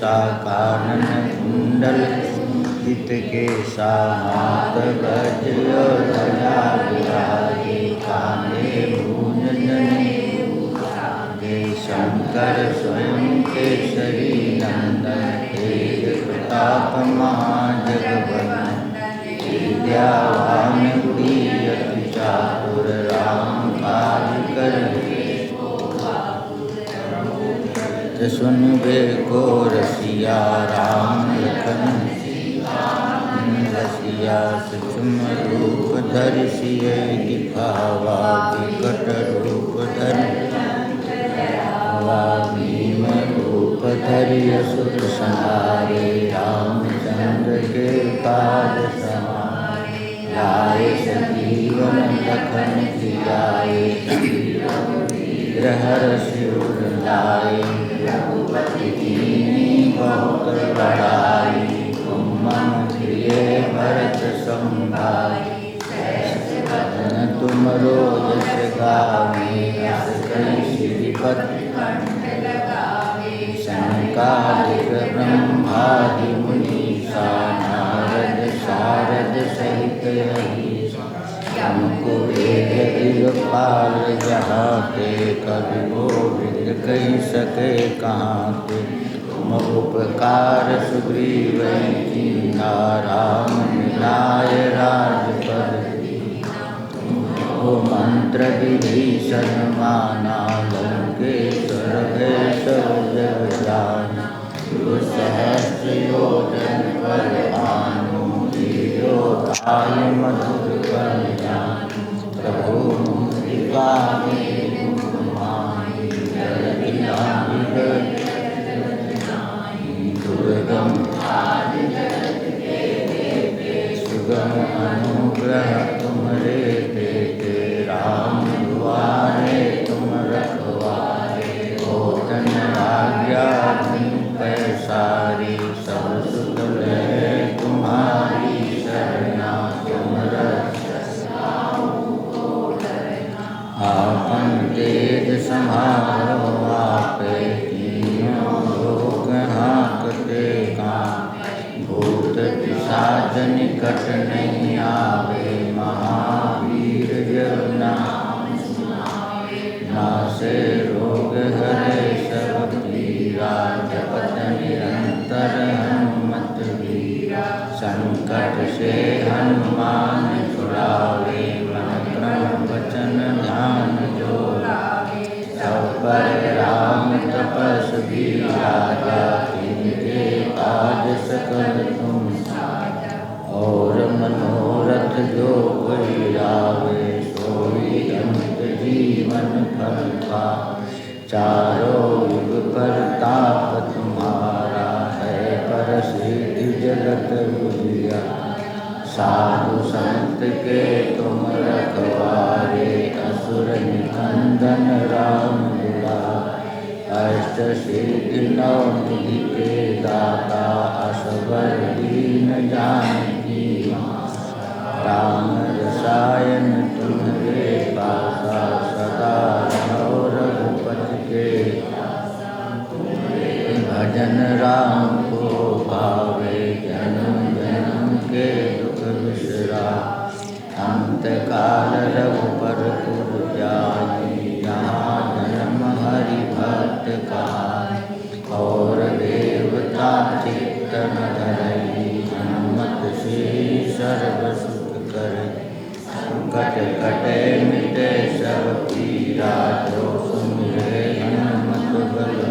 केसा कानन कुंडल चित केसा हाथ गज ध्वजा विराजे कांधे मूंज जने शंकर स्वयं केसरी नंदन तेज प्रताप महाजगवंदन विद्यावान गुणी अति चातुर राम काज करे सुन को रसिया राम लखन रसिया सूक्ष्म रूप धरि सिय दिखावा विकट रूप धरि भीम रूप धरि असुर संहारे रामचंद्र के काज समारे लाए संजीवन लखन जियाए ग्रह शिवर लाए बहुत बड़ाई तुम मन प्रिय भरत संभाई तुम रोज गावे शंकादिक ब्रह्मादि मुनीषा नारद शारद सहित हमको वेद दिगपाल जहाँ ते कवि गोविंद कही सके कहाँ ते उपकार सुग्रीव कीन्हा राम मिलाय राजपद वो मंत्र विभीषण माना लंकेश्वर भय सब जग जाना सहस्र योजन पर भानु लील्योताय मधुर कल्याण प्रभु मुद्रिका दुर्गम सुगम अनुग्रह तुम्हारे बेटे राम दुआरे तुम रखवारे होतन आज्ञा पैसारी सब सुख ले तुम्हारी शरणा तुम आपन तेज समारो आपे तीनों लोक हाँकते कान भूत पिशाच निकट नहीं आवे महावीर जब नाम नासे रोग हरे सब पीरा जपत निरंतर हनुमत वीरा संकट से हनुमान छुड़ावे मन क्रम वचन ध्यान जो लावे सब पर राम तपस्वी राजा तिनके काज सकल तुम और मनोरथ जो कोई लावे सोई अंत जीवन फल पा चारों युग प्रताप तुम्हारा है प्रसिद्ध जगत बुझिया साधु संत के तुम रखवारे असुर निकंदन राम दुलारे अष्ट सिद्धि नौ निधि के दाता असबर दीन जानकी राम रसायन तुम्हारे पासा सदा रहो रघुपति के भजन राम को भावे जन्म जन्म के दुख बिसरा अंत काल रघुपर पुर जाई जहाँ जन्म हरि भक्त कहाई और देवता चित्त न धरई हनुमत से सर्व सुख करे संकट कटे मिटे सब पीरा जो सुमिरे हनुमत बल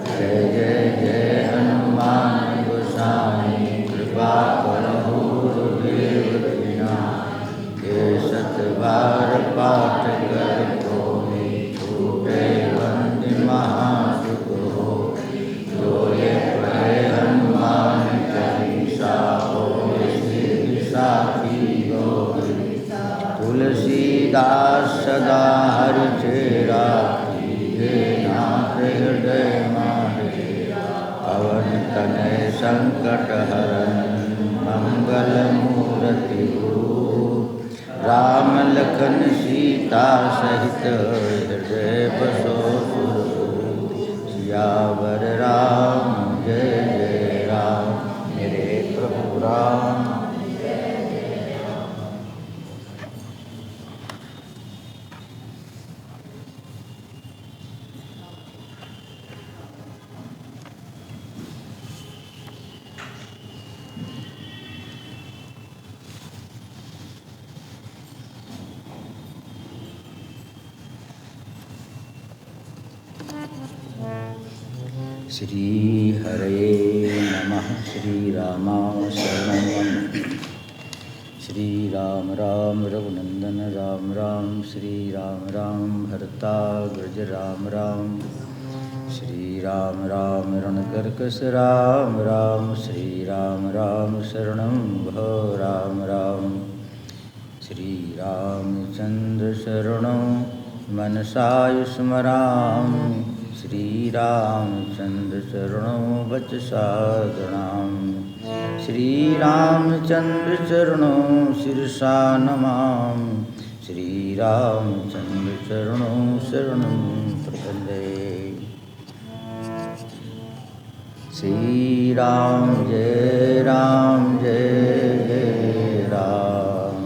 जय जय जय हनुमान गोसाई कृपा करहु गुरुदेव ये सतबार पाठ कर कोई छूटे बंद महासुख हो जो ये पढ़े हनुमान चालीसा हो साखी हो तुलसीदास सदा हर चेरा नाथ हृदय पवन तनय संकट हरन मंगल मूर्ति राम लखन सीता सहित हृदय बसो सियावर राम श्री हरे नमः। श्री रामाय शरणं। श्री राम राम रघुनंदन राम राम। श्री राम राम भरता ब्रज राम राम। श्री राम राम रणकर्कश राम राम। श्री राम राम शरणं भो राम राम। श्री रामचंद्र शरणं मनसा स्मरामि। श्री रामचंद्र शरणं वचसा गणामि। श्री रामचंद्र चरणों शिरसा नमामि। श्री रामचंद्र चरणों शरणं प्रपद्ये। श्री राम जय राम जय जय राम।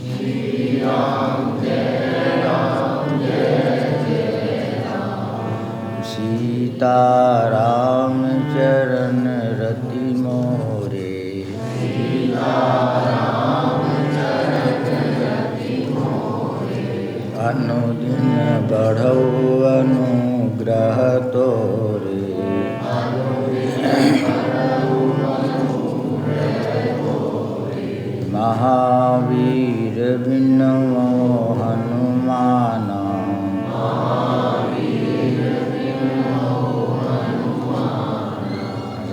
श्री राम जय राम जय जय राम। सीता राम चरण रति मोरे। सीता राम चरण रति मोरे। अनुदिन बढ़ऊ अनुग्रह तोरे। महावीर बिनमो हनुमाना।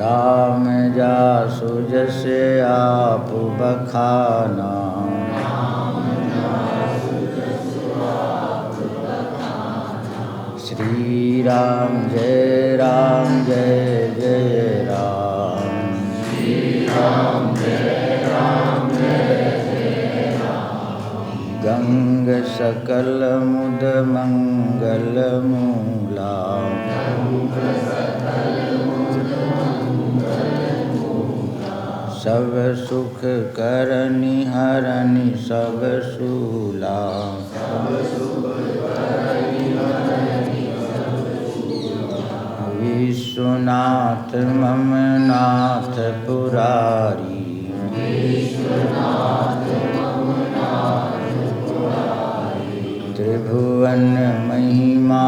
राम जासु जस आप बखाना। श्री राम जय जय राम। श्री राम जय जय राम। गंग सकल मुद मंगल मूला। सब सुख करनि हरनि सब सूला। विश्वनाथ मम नाथ पुरारी। त्रिभुवन महिमा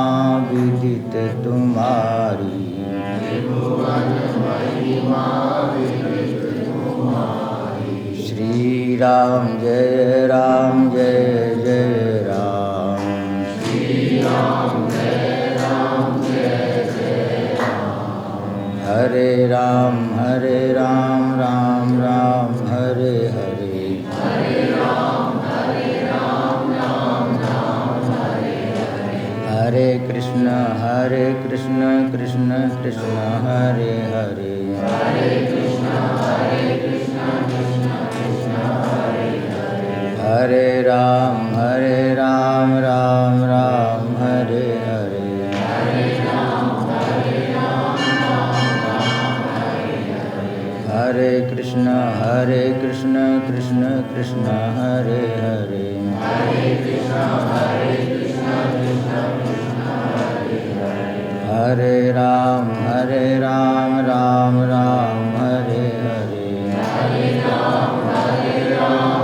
विदित तुम्हारी। श्री राम जय जय राम। श्री राम जय जय राम। हरे राम राम राम हरे हरे। हरे राम राम राम हरे हरे। हरे कृष्ण कृष्ण कृष्ण हरे हरे। हरे कृष्ण हरे राम राम राम हरे हरे। हरे राम हरे कृष्ण कृष्ण कृष्ण हरे हरे। हरे कृष्ण हरे राम राम राम हरे हरे। हरे राम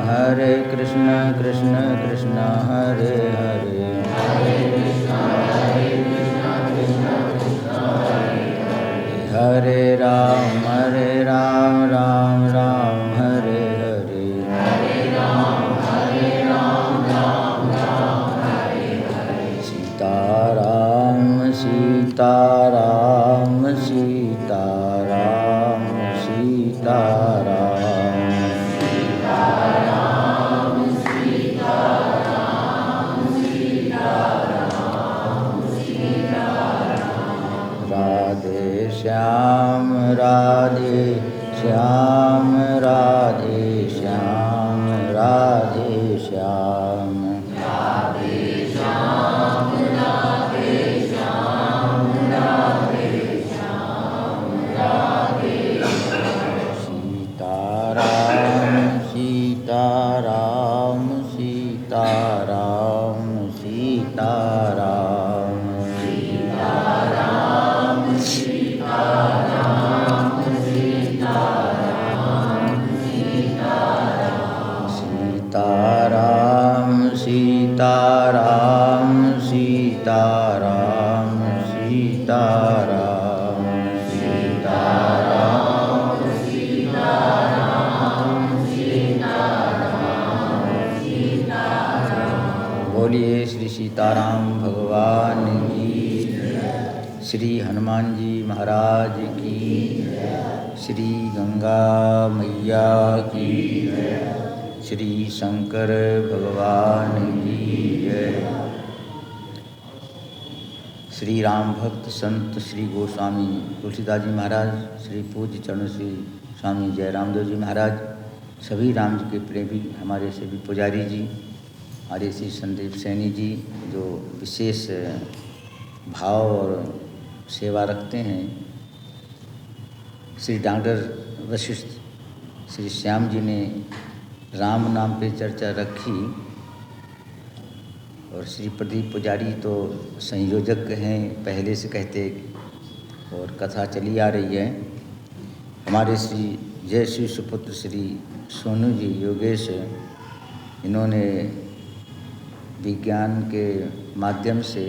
हरे कृष्ण कृष्ण कृष्ण हरे हरे। हरे राम राम राम हरे हरे। सीताराम सीताराम सीताराम सीताराम। श्याम राधे श्याम राधे श्याम राधे श्याम। राधे श्याम राधे श्याम राधे श्याम राधे। सीताराम सीताराम सीताराम सीताराम। सीताराम सीताराम सीताराम सीताराम सीताराम सीताराम सीताराम सीताराम सीताराम। बोलिए श्री सीताराम भगवान की, श्री हनुमान जी महाराज की, श्री गंगा मैया की, श्री शंकर भगवान की जय। श्री राम भक्त संत श्री गोस्वामी तुलसीदास जी महाराज, श्री पूज्य चरण श्री स्वामी जय रामदेव जी महाराज, सभी राम जी के प्रेमी, हमारे सभी पुजारी जी, हमारे श्री संदीप सैनी जी जो विशेष भाव और सेवा रखते हैं, श्री डॉक्टर वशिष्ठ श्री श्याम जी ने राम नाम पे चर्चा रखी, और श्री प्रदीप पुजारी तो संयोजक हैं पहले से कहते, और कथा चली आ रही है। हमारे श्री जय श्री सुपुत्र श्री सोनू जी योगेश, इन्होंने विज्ञान के माध्यम से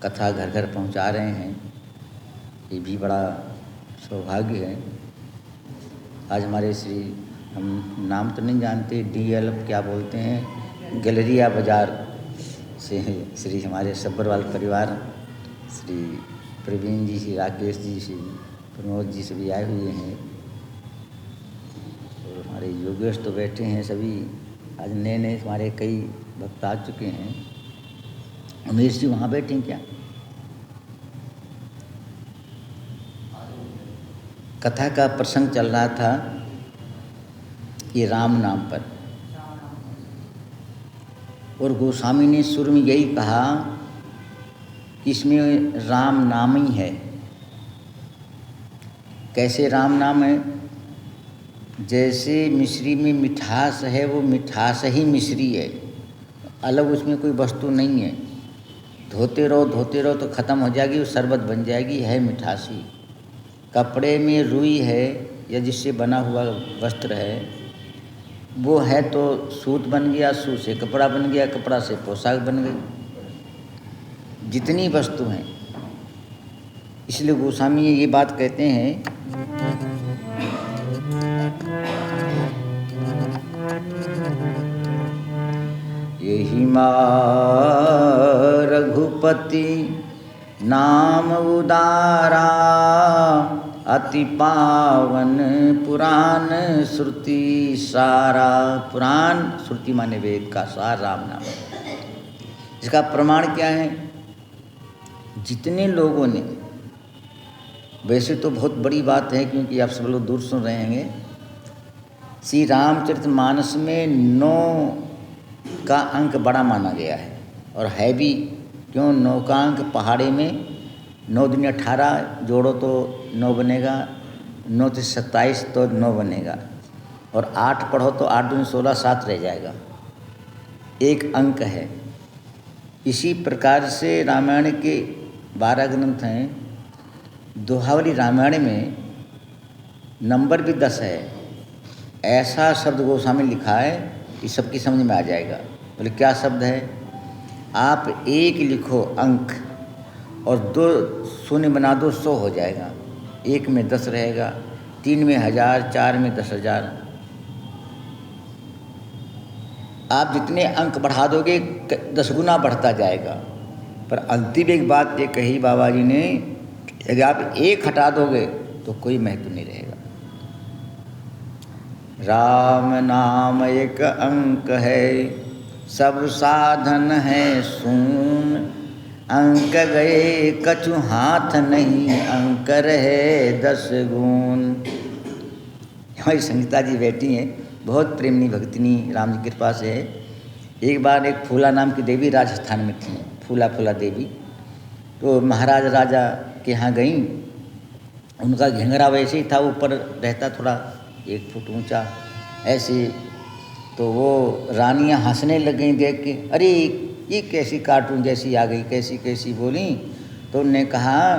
कथा घर घर पहुंचा रहे हैं, ये भी बड़ा सौभाग्य है। आज हमारे श्री, हम नाम तो नहीं जानते, DL क्या बोलते हैं, गैलरिया बाज़ार से श्री हमारे सब्बरवाल परिवार, श्री प्रवीण जी, श्री राकेश जी, श्री प्रमोद जी सभी आए हुए हैं, और हमारे योगेश तो बैठे हैं सभी। आज नए नए हमारे कई भक्त आ चुके हैं। उमेश जी वहाँ बैठे हैं क्या? कथा का प्रसंग चल रहा था ये राम नाम पर, और गोस्वामी ने शुरू में यही कहा कि इसमें राम नाम ही है। कैसे राम नाम है? जैसे मिश्री में मिठास है, वो मिठास ही मिश्री है, अलग उसमें कोई वस्तु नहीं है। धोते रहो तो ख़त्म हो जाएगी, वो शरबत बन जाएगी, है मिठासी। कपड़े में रुई है या जिससे बना हुआ वस्त्र है, वो है तो सूत बन गया, सूत से कपड़ा बन गया, कपड़ा से पोशाक बन गई। जितनी वस्तु हैं, इसलिए गोस्वामी ये बात कहते हैं, यही मां रघुपति नाम उदारा, अति पावन पुराण श्रुति सारा। पुराण श्रुति माने वेद का सार राम नाम। इसका प्रमाण क्या है? जितने लोगों ने, वैसे तो बहुत बड़ी बात है क्योंकि आप सब लोग दूर सुन रहे होंगे, श्री रामचरितमानस में 9 का अंक बड़ा माना गया है, और है भी क्यों। 9 का अंक पहाड़े में 9 दूनी 18 जोड़ो तो 9 बनेगा, 9 से 27 तो 9 बनेगा, और 8 पढ़ो तो 8 दूनी 16, 7 रह जाएगा, एक अंक है। इसी प्रकार से रामायण के 12 ग्रंथ हैं। दोहावली रामायण में नंबर भी 10 है। ऐसा शब्द गोस्वामी लिखा है कि सबकी समझ में आ जाएगा। बोले क्या शब्द है? आप 1 लिखो अंक और 2 शून्य बना दो, 100 हो जाएगा। 1 में 10 रहेगा, 3 में 1000, 4 में 10,000। आप जितने अंक बढ़ा दोगे 10 गुना बढ़ता जाएगा। पर अंतिम एक बात ये कही बाबा जी ने, यदि आप 1 हटा दोगे तो कोई महत्व नहीं रहेगा। राम नाम एक अंक है, सब साधन है शून। अंक गए कछु हाथ नहीं, अंक रहे 10 गुण। हमारी संगीता जी बैठी हैं, बहुत प्रेमनी भक्तिनी, राम जी की कृपा से है। एक बार एक फूला नाम की देवी राजस्थान में थी, फूला देवी। तो महाराज राजा के यहाँ गई। उनका घेंगरा वैसे ही था, ऊपर रहता थोड़ा 1 फुट ऊंचा ऐसे। तो वो रानियाँ हंसने लग गई देख के, अरे ये कैसी कार्टून जैसी आ गई, कैसी कैसी बोली। तो उनने कहा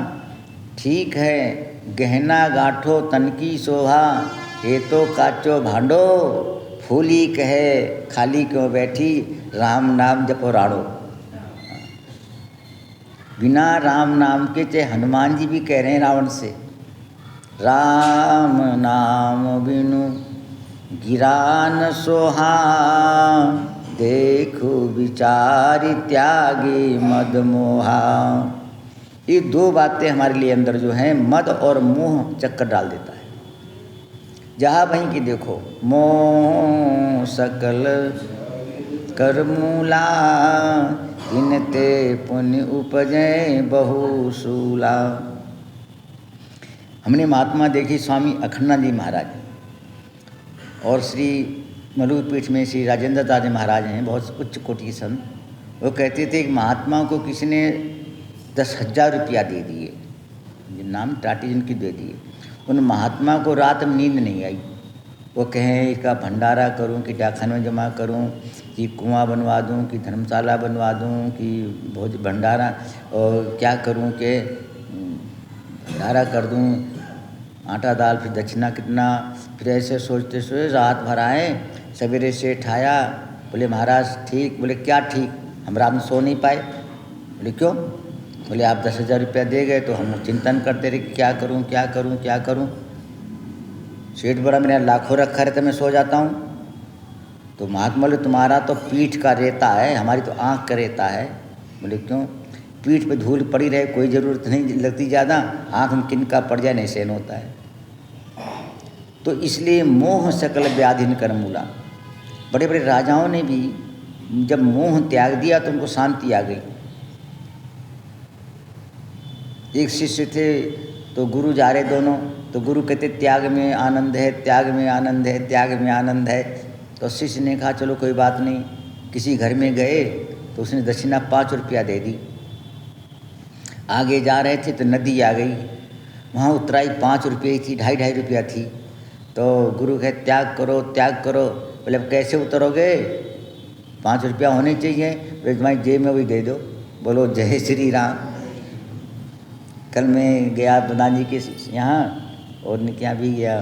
ठीक है, गहना गाठो तन की शोभा, ये तो काचो भांडो, फूली कहे खाली क्यों बैठी, राम नाम जपो राड़ो। बिना राम नाम के, चाहे हनुमान जी भी कह रहे हैं रावण से, राम नाम बिनु गिरा न सोहा, देखो विचारि त्यागे मद मोहा। ये दो बातें हमारे लिए अंदर जो हैं, मद और मोह चक्कर डाल देता है। जहाँ वहीं की देखो, मोह सकल कर मूला, तिनते पुण्य उपजै बहु सूला। हमने महात्मा देखी स्वामी अखंडानंद जी महाराज और श्री मलुपीठ में श्री राजेंद्र दास जी महाराज हैं, बहुत उच्च कोटि के संत। वो कहते थे कि महात्मा को किसी ने 10,000 रुपया दे दिए, नाम टाटी जिनकी दे दिए, उन महात्मा को रात में नींद नहीं आई। वो कहें इसका भंडारा करूं कि डाकखाने में जमा करूं, कि कुआं बनवा दूं, कि धर्मशाला बनवा दूं, कि भोज भंडारा और क्या करूं, कि भंडारा कर दूं, आटा दाल, फिर दक्षिणा कितना, फिर ऐसे सोचते सोचते रात भर आए। सवेरे से ठाया, बोले महाराज ठीक। बोले क्या ठीक? हम रात में सो नहीं पाए। बोले क्यों? बोले आप 10,000 रुपया दे गए तो हम चिंतन करते रहे क्या करूं क्या करूं क्या करूं। सेठ बड़ा मेरा लाखों रखा रहता, मैं सो जाता हूं। तो महात्मा बोले तुम्हारा तो पीठ का रेता है, हमारी तो आँख का रेता है। बोले क्यों? पीठ पे धूल पड़ी रहे कोई ज़रूरत नहीं लगती ज़्यादा, आँख में किनका पड़ जाए नहीं सहन होता है। तो इसलिए मोह सकल व्याधिन करमूला। बड़े बड़े राजाओं ने भी जब मोह त्याग दिया तो उनको शांति आ गई। एक शिष्य थे तो गुरु जा रहे दोनों, तो गुरु कहते त्याग में आनंद है, त्याग में आनंद है, त्याग में आनंद है। तो शिष्य ने कहा चलो कोई बात नहीं। किसी घर में गए तो उसने दक्षिणा 5 रुपया दे दी। आगे जा रहे थे तो नदी आ गई, वहाँ उतराई 5 रुपये थी, 2.5 रुपया थी। तो गुरु कहे त्याग करो त्याग करो। बोले अब कैसे उतरोगे? 5 रुपया होने चाहिए। बोले तुम्हारी जेब में वही दे दो। बोलो जय श्री राम। कल मैं गया प्रधान जी के यहाँ और उनके यहाँ भी गया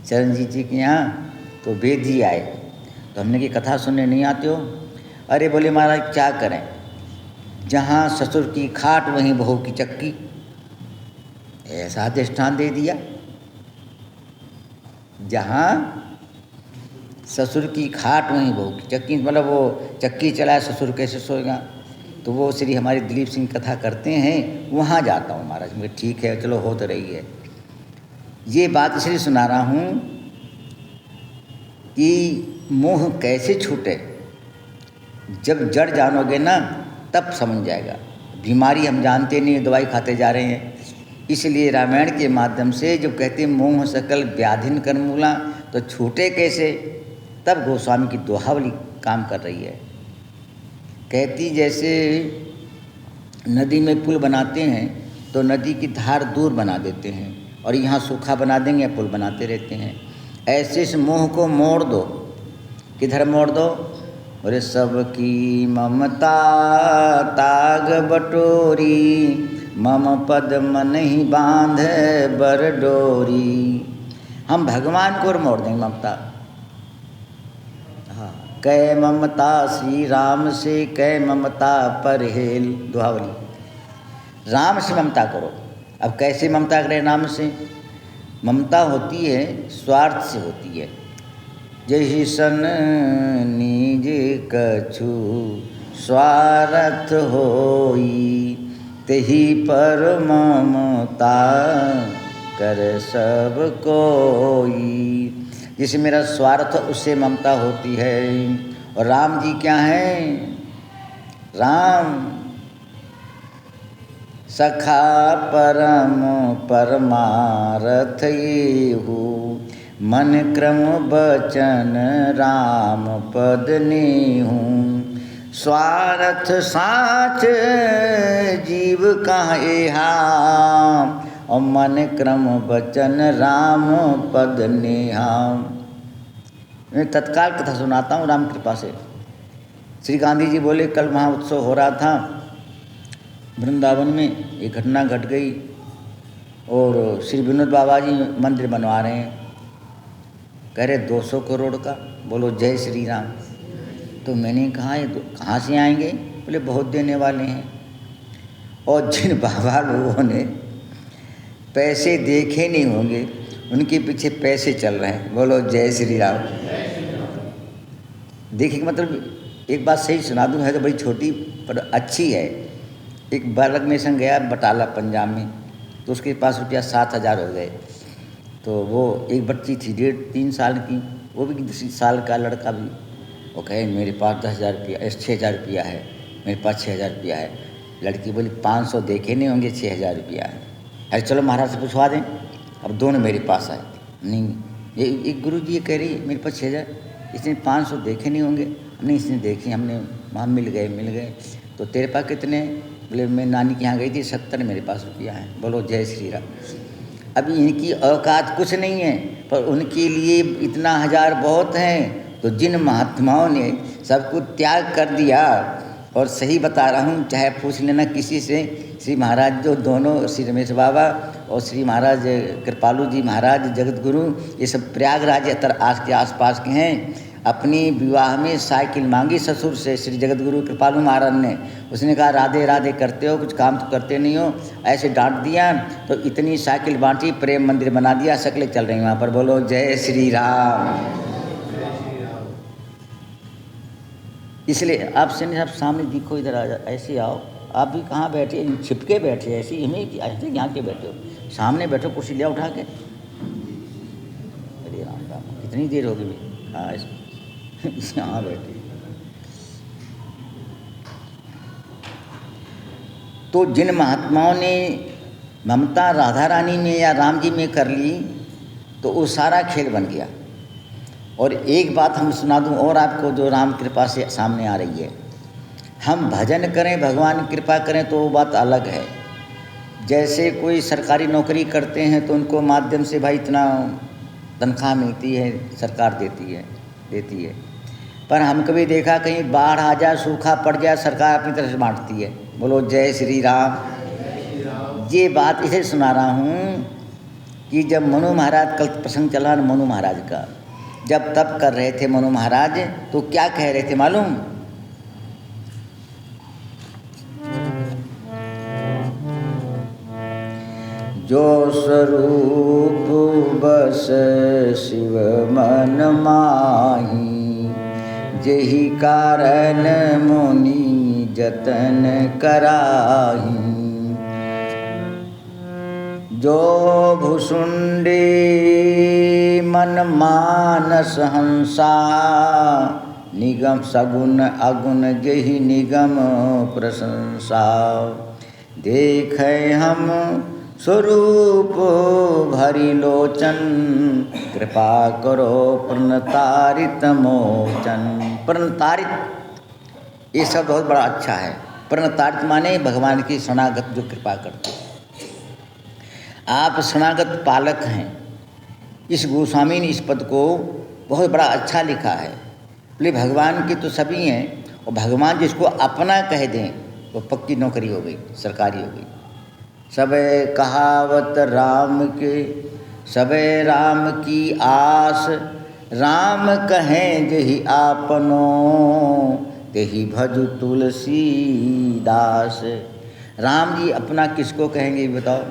चरणजीत जी के यहाँ, तो वेद जी आए। तो हमने की कथा सुनने नहीं आते हो? अरे बोले महाराज क्या करें, जहाँ ससुर की खाट वहीं बहू की चक्की, ऐसा दृष्टांत दे दिया। जहाँ ससुर की खाट वहीं बहू की चक्की, मतलब वो चक्की चलाए ससुर कैसे सोएगा। तो वो श्री हमारे दिलीप सिंह कथा करते हैं, वहाँ जाता हूँ महाराज। मैं ठीक है चलो हो तो रही है। ये बात इसलिए सुना रहा हूँ कि मोह कैसे छूटे। जब जड़ जानोगे ना तब समझ जाएगा। बीमारी हम जानते नहीं, दवाई खाते जा रहे हैं। इसलिए रामायण के माध्यम से जब कहते मोह सकल व्याधिन करमूला, तो छूटे कैसे, तब गोस्वामी की दोहावली काम कर रही है। कहती जैसे नदी में पुल बनाते हैं तो नदी की धार दूर बना देते हैं और यहाँ सूखा बना देंगे, पुल बनाते रहते हैं। ऐसे इस मोह को मोड़ दो। किधर मोड़ दो? बोले सबकी ममता ताग बटोरी, मम पद मन ही बांध बर डोरी। हम भगवान को मोड़ देंगे ममता। हाँ, कै ममता श्री राम से, कै ममता परहेल। दुहावली। राम से ममता करो। अब कैसे ममता करें राम से? ममता होती है स्वार्थ से होती है। जही सन निज कछु स्वार्थ होई, तेहि पर ममता कर सब कोई। जिसे मेरा स्वार्थ उससे ममता होती है। और राम जी क्या हैं? राम सखा परम परमारथ येहू, मन क्रम बचन राम पद नेहू। स्वार्थ साच जीव कहाँ एहा, और मन क्रम बचन राम पद नेहा। मैं तत्काल कथा सुनाता हूँ राम कृपा से। श्री गांधी जी बोले कल वहाँ उत्सव हो रहा था वृंदावन में, एक घटना घट गई और श्री विनोद बाबा जी मंदिर बनवा रहे हैं। कह रहे 200 करोड़ का। बोलो जय श्री राम। तो मैंने कहा ये कहाँ से आएंगे? बोले बहुत देने वाले हैं। और जिन बाबा लोगों ने पैसे देखे नहीं होंगे उनके पीछे पैसे चल रहे हैं। बोलो जय श्री राम। देखिए मतलब एक बात सही सुना दूँ, है तो बड़ी छोटी पर अच्छी है। एक बालक मेरे संग गया बटाला पंजाब में, तो उसके पास रुपया 7,000 हो गए। तो वो एक बच्ची थी 1.5-3 साल की, वो भी 10 साल का लड़का भी, वो कहे मेरे पास 10,000 रुपया 6,000 रुपया है, मेरे पास 6,000 रुपया है। लड़की बोली 500 देखे नहीं होंगे, 6,000 रुपया है। अरे चलो महाराज से पूछवा दें। अब दोनों मेरे पास आए। नहीं, ये एक गुरु जी ये कह रही मेरे पास 6,000, इसने 500 देखे नहीं होंगे। नहीं इसने देखे, हमने वहाँ मिल गए। तो तेरे पास कितने? बोले मैं नानी के यहाँ गई थी, 70 मेरे पास रुपया है। बोलो जय श्री राम। अभी इनकी औकात कुछ नहीं है, पर उनके लिए इतना 1000 बहुत हैं। तो जिन महात्माओं ने सब कुछ त्याग कर दिया, और सही बता रहा हूँ, चाहे पूछ लेना किसी से, श्री महाराज जो दोनों, श्री रमेश बाबा और श्री महाराज कृपालू जी महाराज जगत गुरु, ये सब प्रयागराज के आसपास के हैं। अपनी विवाह में साइकिल मांगी ससुर से श्री जगत गुरु कृपालू महाराज ने। उसने कहा राधे राधे करते हो, कुछ काम तो करते नहीं हो, ऐसे डांट दिया। तो इतनी साइकिल बांटी, प्रेम मंदिर बना दिया, शक्लें चल रही वहाँ पर। बोलो जय श्री राम। इसलिए आप सेनी साहब सामने दिखो, इधर आ जा, ऐसे आओ। आप भी कहाँ बैठे, छिपके बैठे, ऐसे हमें ऐसे यहाँ के बैठे हो, सामने बैठो, कुर्सी लिया उठा के। अरे राम राम, कितनी देर होगी भाई। हाँ यहाँ बैठे। तो जिन महात्माओं ने ममता राधा रानी में या राम जी में कर ली, तो वो सारा खेल बन गया। और एक बात हम सुना दूं और आपको, जो राम कृपा से सामने आ रही है। हम भजन करें, भगवान कृपा करें, तो वो बात अलग है। जैसे कोई सरकारी नौकरी करते हैं तो उनको माध्यम से भाई इतना तनख्वाह मिलती है, सरकार देती है। पर हम कभी देखा कहीं बाढ़ आ जाए, सूखा पड़ जाए, सरकार अपनी तरफ से बांटती है। बोलो जय श्री राम। ये बात इसे सुना रहा हूँ कि जब मनु महाराज, कल प्रसंग चला मनु महाराज का, जब तप कर रहे थे मनु महाराज, तो क्या कह रहे थे मालूम? जो स्वरूप बस शिव मन माही, जेहि कारण मुनि जतन कराही। जो भुसुंडी मन मानस हंसा, निगम सगुन अगुण जेहि निगम प्रशंसा। देखे हम स्वरूप भरी लोचन, कृपा करो प्रणतारित मोचन। प्रणतारित ये सब बहुत बड़ा अच्छा है। प्रणतारित माने भगवान की शरणागत जो कृपा करते हैं। आप शरणागत पालक हैं। इस गोस्वामी ने इस पद को बहुत बड़ा अच्छा लिखा है। बोले भगवान के तो सभी हैं, और भगवान जिसको अपना कह दें वो पक्की नौकरी हो गई, सरकारी हो गई। सबे कहावत राम के, सबे राम की आस, राम कहें जेहि आपनो, तेहि भजु तुलसीदास। राम जी अपना किसको कहेंगे बताओ?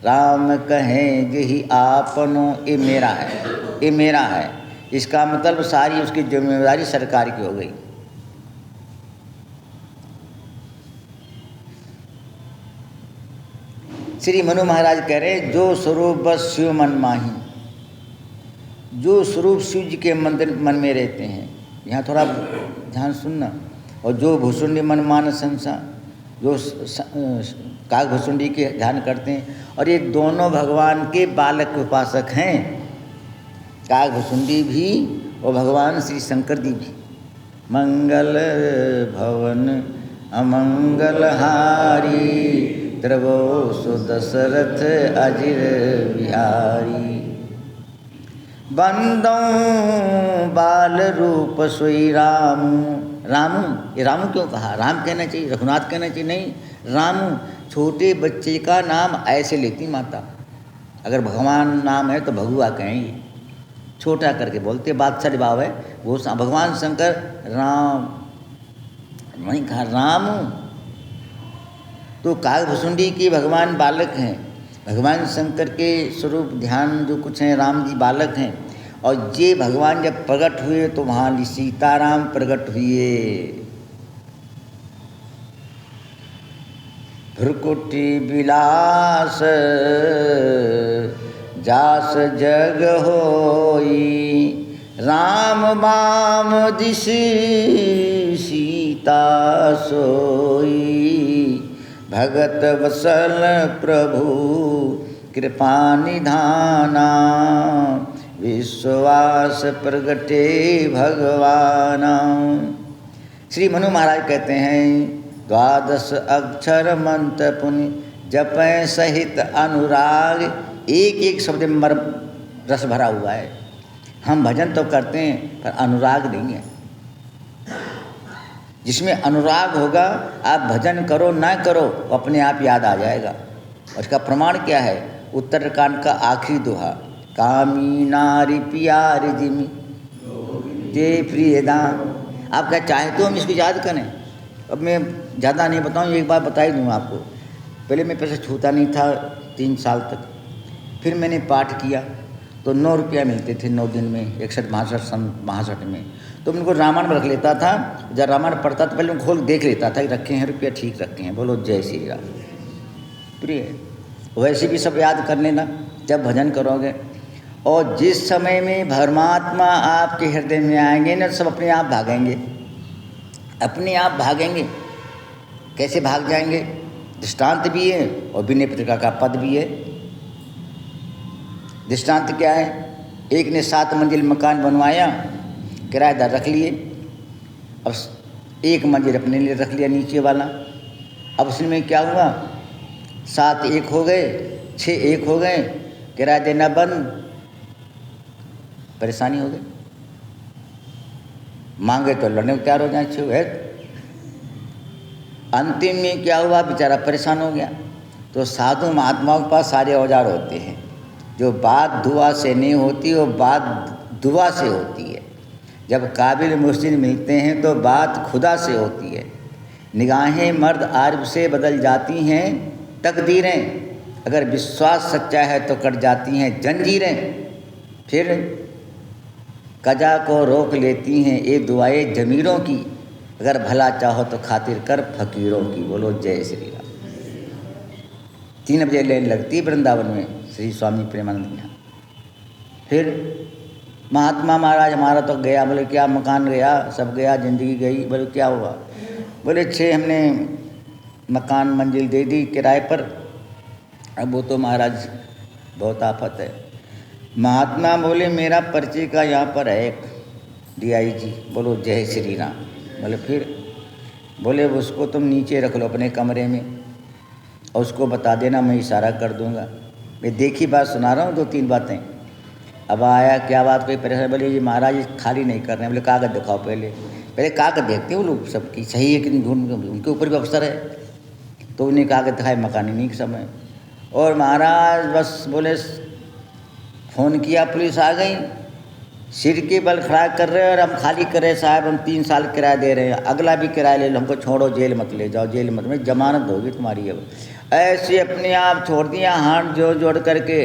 राम कहें जेहि आपनो, ये मेरा है, ये मेरा है। इसका मतलब सारी उसकी जिम्मेदारी सरकार की हो गई। श्री मनु महाराज कह रहे, जो स्वरूप बस शिव मन माही, जो स्वरूप शिव जी के मंदिर मन में रहते हैं। यहाँ थोड़ा ध्यान सुनना। और जो भुसुंडी मन मान संसा, जो काग भुसुंडी के ध्यान करते हैं। और ये दोनों भगवान के बालक उपासक हैं, काग भुसुंडी भी और भगवान श्री शंकर जी भी। मंगल भवन अमंगल हारी, द्रवो सुदशरथ अजिर बिहारी। बंदों बाल रूप सोई रामू। रामू, ये रामू क्यों कहा? राम कहना चाहिए, रघुनाथ कहना चाहिए, नहीं रामू। छोटे बच्चे का नाम ऐसे लेती माता। अगर भगवान नाम है तो भगुआ कहेंगे, छोटा करके बोलते। बादशाह भाव है वो। भगवान शंकर राम नहीं कहा, रामू। तो काकभुसुंडी के भगवान बालक हैं, भगवान शंकर के स्वरूप ध्यान जो कुछ हैं, राम जी बालक हैं। और ये भगवान जब प्रकट हुए तो वहाँ सीताराम प्रकट हुए। भ्रुकुटी विलास जास जग होई, राम बाम दिशि सीता सोई, भगत वसल प्रभु कृपा निधाना, विश्वास प्रगटे भगवान। श्री मनु महाराज कहते हैं, द्वादश अक्षर मंत्र पुनि जपै सहित अनुराग, एक एक शब्द में रस भरा हुआ है। हम भजन तो करते हैं पर अनुराग नहीं है। जिसमें अनुराग होगा, आप भजन करो ना करो अपने आप याद आ जाएगा। और इसका प्रमाण क्या है? उत्तरकांड का आखिरी दोहा, कामी नारी प्यारी जिमी ते प्रिय दान। आप क्या चाहे तो हम इसको याद करें। अब मैं ज़्यादा नहीं बताऊँ, एक बार बता ही दूँ आपको। पहले मैं पैसे छूता नहीं था 3 साल तक, फिर मैंने पाठ किया तो 9 रुपया मिलते थे 9 दिन में, 61-62 में। तो मैं उनको रामायण में रख लेता था। जब रामायण पढ़ता तो पहले मैं खोल देख लेता था, रखे हैं रुपया, ठीक रखे हैं, बोलो जय श्री राम। प्रिय वैसे भी सब याद कर लेना जब भजन करोगे। और जिस समय में परमात्मा आपके हृदय में आएंगे ना, सब अपने आप भागेंगे, अपने आप भागेंगे। कैसे भाग जाएंगे? दृष्टांत भी है और विनय पत्रिका का पद भी है। दृष्टांत क्या है? एक ने 7 मंजिल मकान बनवाया, किराएदार रख लिए। अब 1 मंजिल अपने लिए रख लिया नीचे वाला। अब उसमें क्या हुआ? 7 एक हो गए, 6 एक हो गए, किराया देना बंद, परेशानी हो गई। मांगे तो लड़ने को तैयार हो जाए छे। अंतिम में क्या हुआ? बेचारा परेशान हो गया। तो साधु महात्माओं के पास सारे औजार होते हैं। जो बात दुआ से नहीं होती वो बात दुआ से होती है। जब काबिल मुर्शिद मिलते हैं तो बात खुदा से होती है। निगाहें मर्द आरिफ से बदल जाती हैं तकदीरें, अगर विश्वास सच्चा है तो कट जाती हैं जंजीरें। फिर कजा को रोक लेती हैं ये दुआएं जमीरों की, अगर भला चाहो तो खातिर कर फकीरों की। बोलो जय श्री राम। 3 बजे लाइन लगती वृंदावन में श्री स्वामी प्रेमानंद के यहाँ। फिर महात्मा महाराज हमारा तो गया। बोले क्या? मकान गया, सब गया, जिंदगी गई। बोले क्या हुआ? बोले 6 हमने मकान मंजिल दे दी किराए पर, अब वो तो महाराज बहुत आफत है। महात्मा बोले मेरा पर्चे का यहाँ पर है एक DIG। बोलो जय श्री राम। बोले फिर? बोले उसको तुम नीचे रख लो अपने कमरे में और उसको बता देना, मैं इशारा कर दूंगा। मैं देखी बात सुना रहा हूँ, 2-3 बातें। अब आया क्या बात, कोई परेशान? बोले ये महाराज खाली नहीं कर रहे हैं। बोले कागज़ दिखाओ। पहले कागज़ देखते हैं वो लोग सबकी सही है कि ढूंढ, उनके ऊपर भी अफसर है। तो उन्हें कागज़ दिखाए मकान नहीं के समय। और महाराज बस बोले फ़ोन किया, पुलिस आ गई, सिर के बल खड़ा कर रहे हैं और हम खाली कर रहे साहब, हम 3 साल किराया दे रहे हैं, अगला भी किराया ले लो, हमको छोड़ो, जेल मत ले जाओ, जेल मत में जमानत होगी तुम्हारी। अब ऐसे अपने आप छोड़ दिया हाथ जोड़ करके।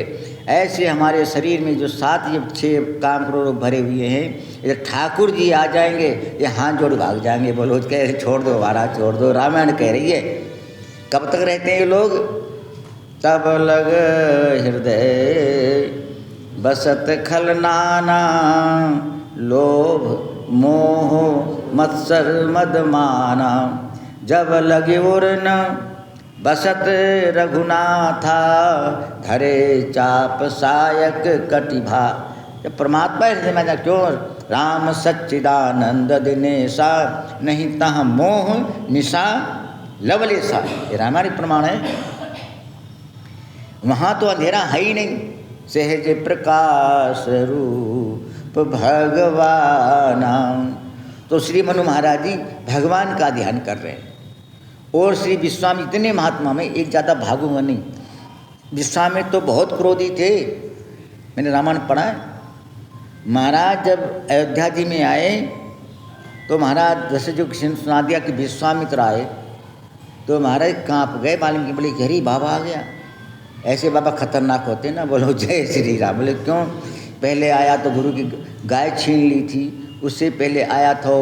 ऐसे हमारे शरीर में जो 7 या 6 काम करो लोग भरे हुए हैं, इधर ठाकुर जी आ जाएंगे, ये हाथ जोड़ भाग जाएंगे। बोलो कह रहे छोड़ दो महाराज, छोड़ दो। रामायण कह रही है। कब तक रहते हैं ये लोग? तब लग हृदय बसत खलनाना, लोभ मोह मत्सर मदमाना, जब लगे उड़न बसत रघुनाथा, धरे चाप सायक कटिभा। जब परमात्मा हृदय में क्यों? राम सच्चिदानंद दिनेशा, नहीं तह मोह निशा लवलेशा। ये रामायण प्रमाण है। वहाँ तो अंधेरा है ही नहीं। सहज प्रकाश रूप भगवान। तो श्री मनु महाराज जी भगवान का ध्यान कर रहे हैं। और श्री विश्वामित्र इतने महात्मा में एक ज़्यादा भागूंगा नहीं। विश्वामित्र तो बहुत क्रोधी थे, मैंने रामायण पढ़ा है। महाराज जब अयोध्या जी में आए तो महाराज जैसे जो किसी ने सुना दिया कि विश्वामित्र आए, तो महाराज कांप गए। वाल्मीकि बोले कि अरे बाबा आ गया। ऐसे बाबा खतरनाक होते ना। बोलो जय श्री राम। बोले क्यों? पहले आया तो गुरु की गाय छीन ली थी, उससे पहले आया था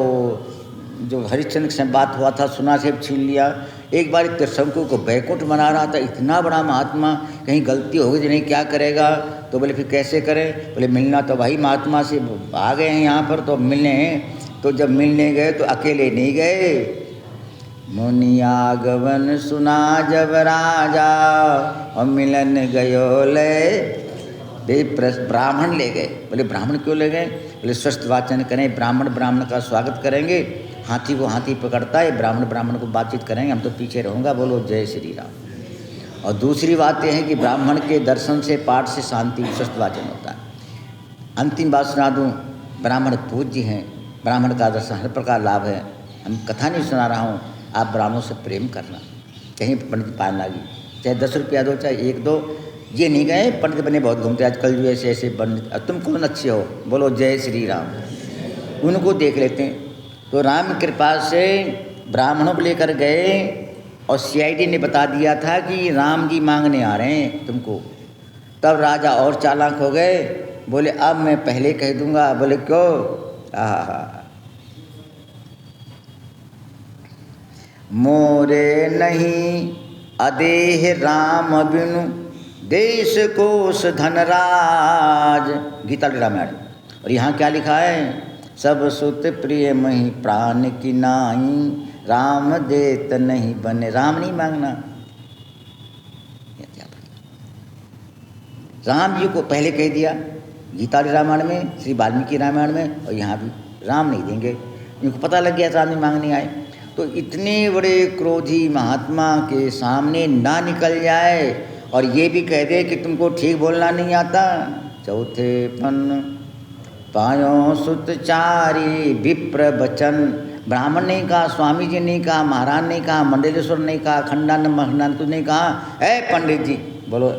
जो हरिश्चंद्र से बात हुआ था, सुना से छीन लिया। एक बार त्रिशंकु को बैकुंठ बना रहा था, इतना बड़ा महात्मा, कहीं गलती हो गई तो नहीं क्या करेगा? तो बोले फिर कैसे करें? बोले मिलना तो भाई महात्मा से आ गए हैं यहाँ पर तो मिलने हैं। तो जब मिलने गए तो अकेले नहीं गए। मुनि आगमन सुना जब राजा और मिलन गयो ले। ब्राह्मण ले गए। बोले ब्राह्मण क्यों ले गए? बोले स्वस्थ वाचन करें, ब्राह्मण ब्राह्मण का स्वागत करेंगे, हाथी को हाथी पकड़ता है, ब्राह्मण ब्राह्मण को बातचीत करेंगे, हम तो पीछे रहूँगा। बोलो जय श्री राम। और दूसरी बात यह है कि ब्राह्मण के दर्शन से, पाठ से शांति, स्वस्थ वाचन होता है। अंतिम बात सुना दूँ, ब्राह्मण पूज्य हैं, ब्राह्मण का दर्शन हर प्रकार लाभ है। हम कथा नहीं सुना रहा हूँ, आप ब्राह्मणों से प्रेम करना। कहीं पंडित पान लागी, चाहे 10 रुपया दो, चाहे 1-2, ये नहीं गए पंडित बने बहुत घूमते आजकल जो ऐसे ऐसे पंडित। तुम कौन अच्छे हो? बोलो जय श्री राम। उनको देख लेते हैं। तो राम कृपा से ब्राह्मणों को लेकर गए और सीआईडी ने बता दिया था कि राम जी मांगने आ रहे हैं तुमको। तब राजा और चालाक हो गए, बोले अब मैं पहले कह दूंगा। बोले क्यों? मोरे नहीं अदेह राम बिनु देश कोश धनराज। गीता रामायण। और यहाँ क्या लिखा है? सब सुत प्रिय मही प्राण की नाई, राम देत नहीं बने। राम नहीं मांगना। राम जी को पहले कह दिया गीता रामायण में, श्री वाल्मीकि रामायण में, और यहाँ भी राम नहीं देंगे। इनको पता लग गया राम नहीं मांगने आए। तो इतने बड़े क्रोधी महात्मा के सामने ना निकल जाए और ये भी कह दे कि तुमको ठीक बोलना नहीं आता। चौथे पन पायो सुतचारी विप्र बचन। ब्राह्मण ने कहा, स्वामी जी ने कहा, महाराज ने कहा, मंडलेश्वर ने कहा, खंडानंद महनानंद ने कहा, ऐ पंडित जी। बोलो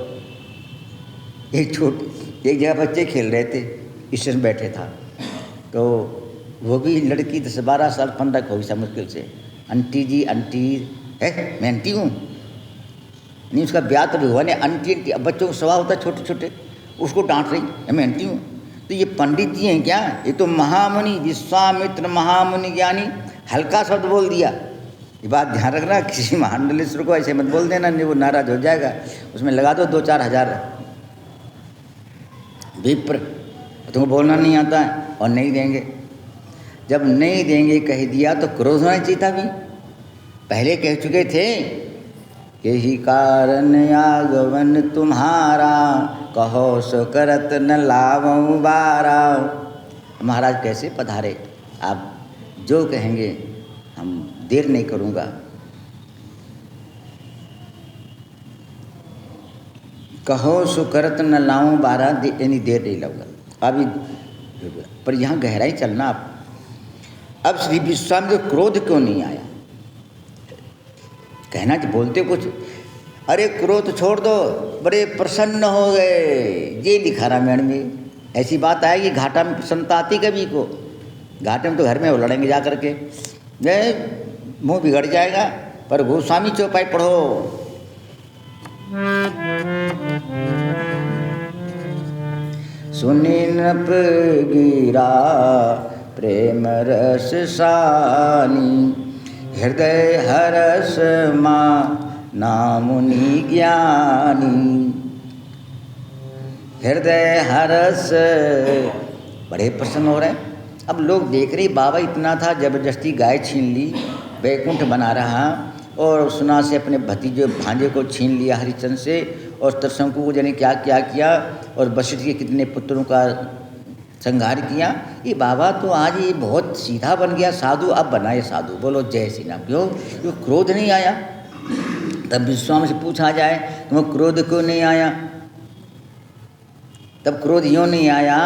एक जगह बच्चे खेल रहे थे, स्टेशन बैठे था, तो वो भी लड़की 10-12 साल 15 को हुई मुश्किल से। आंटी जी आंटी है, मैं आंटी हूँ। नहीं उसका ब्याह तो भी हुआ नहीं, आंटी आंटी। अब बच्चों को स्वभाव होता है छोटे छोटे, उसको डांट रही है, मैं आंटी हूँ। तो ये पंडित जी हैं क्या? ये तो महामुनि विश्वामित्र महामुनि ज्ञानी। हल्का शब्द बोल दिया। ये बात ध्यान रखना, किसी महामंडलेश्वर को ऐसे मत बोल देना, नहीं वो नाराज हो जाएगा। उसमें लगा दो 2-4 हज़ार। विप्र, तुमको बोलना नहीं आता है और नहीं देंगे। जब नहीं देंगे कह दिया तो क्रोध होना चाहिए था। भी पहले कह चुके थे, यही कारण आगमन तुम्हारा, कहो सो करत न लावऊं बारा। महाराज कैसे पधारे, आप जो कहेंगे हम देर नहीं करूँगा। कहो सो करत न लाऊं बारा, यानी देर नहीं लगूंगा। अभी पर यहाँ गहराई चलना आप। अब श्री विश्वामित्र क्रोध क्यों नहीं आया? कहना कि बोलते कुछ, अरे क्रोध छोड़ दो, बड़े प्रसन्न हो गए। ये लिखा रामायण में। ऐसी बात आएगी घाटा में प्रसन्नता आती कभी को? घाटे में तो घर में वो लड़ेंगे जा करके, मुंह बिगड़ जाएगा। पर गोस्वामी चौपाई पढ़ो। सुनी नृप गिरा प्रेम रस सानी, हृदय हरस माँ नामुनि ज्ञानी। हृदय हरस, बड़े प्रसन्न हो रहे हैं। अब लोग देख रहे बाबा इतना था, जबरदस्ती गाय छीन ली, बैकुंठ बना रहा, और सुना से अपने भतीजे भांजे को छीन लिया हरिचंद्र से, और त्रिशंकु को जाने क्या क्या किया, और वशिष्ठ के कितने पुत्रों का संहार किया। ये बाबा तो आज ये बहुत सीधा बन गया, साधु अब बना ये साधु। बोलो जय श्री राम। क्यों? क्रोध नहीं आया। तब विश्वामित्र से पूछा जाए तुम क्रोध क्यों नहीं आया? तब क्रोध यूँ नहीं आया,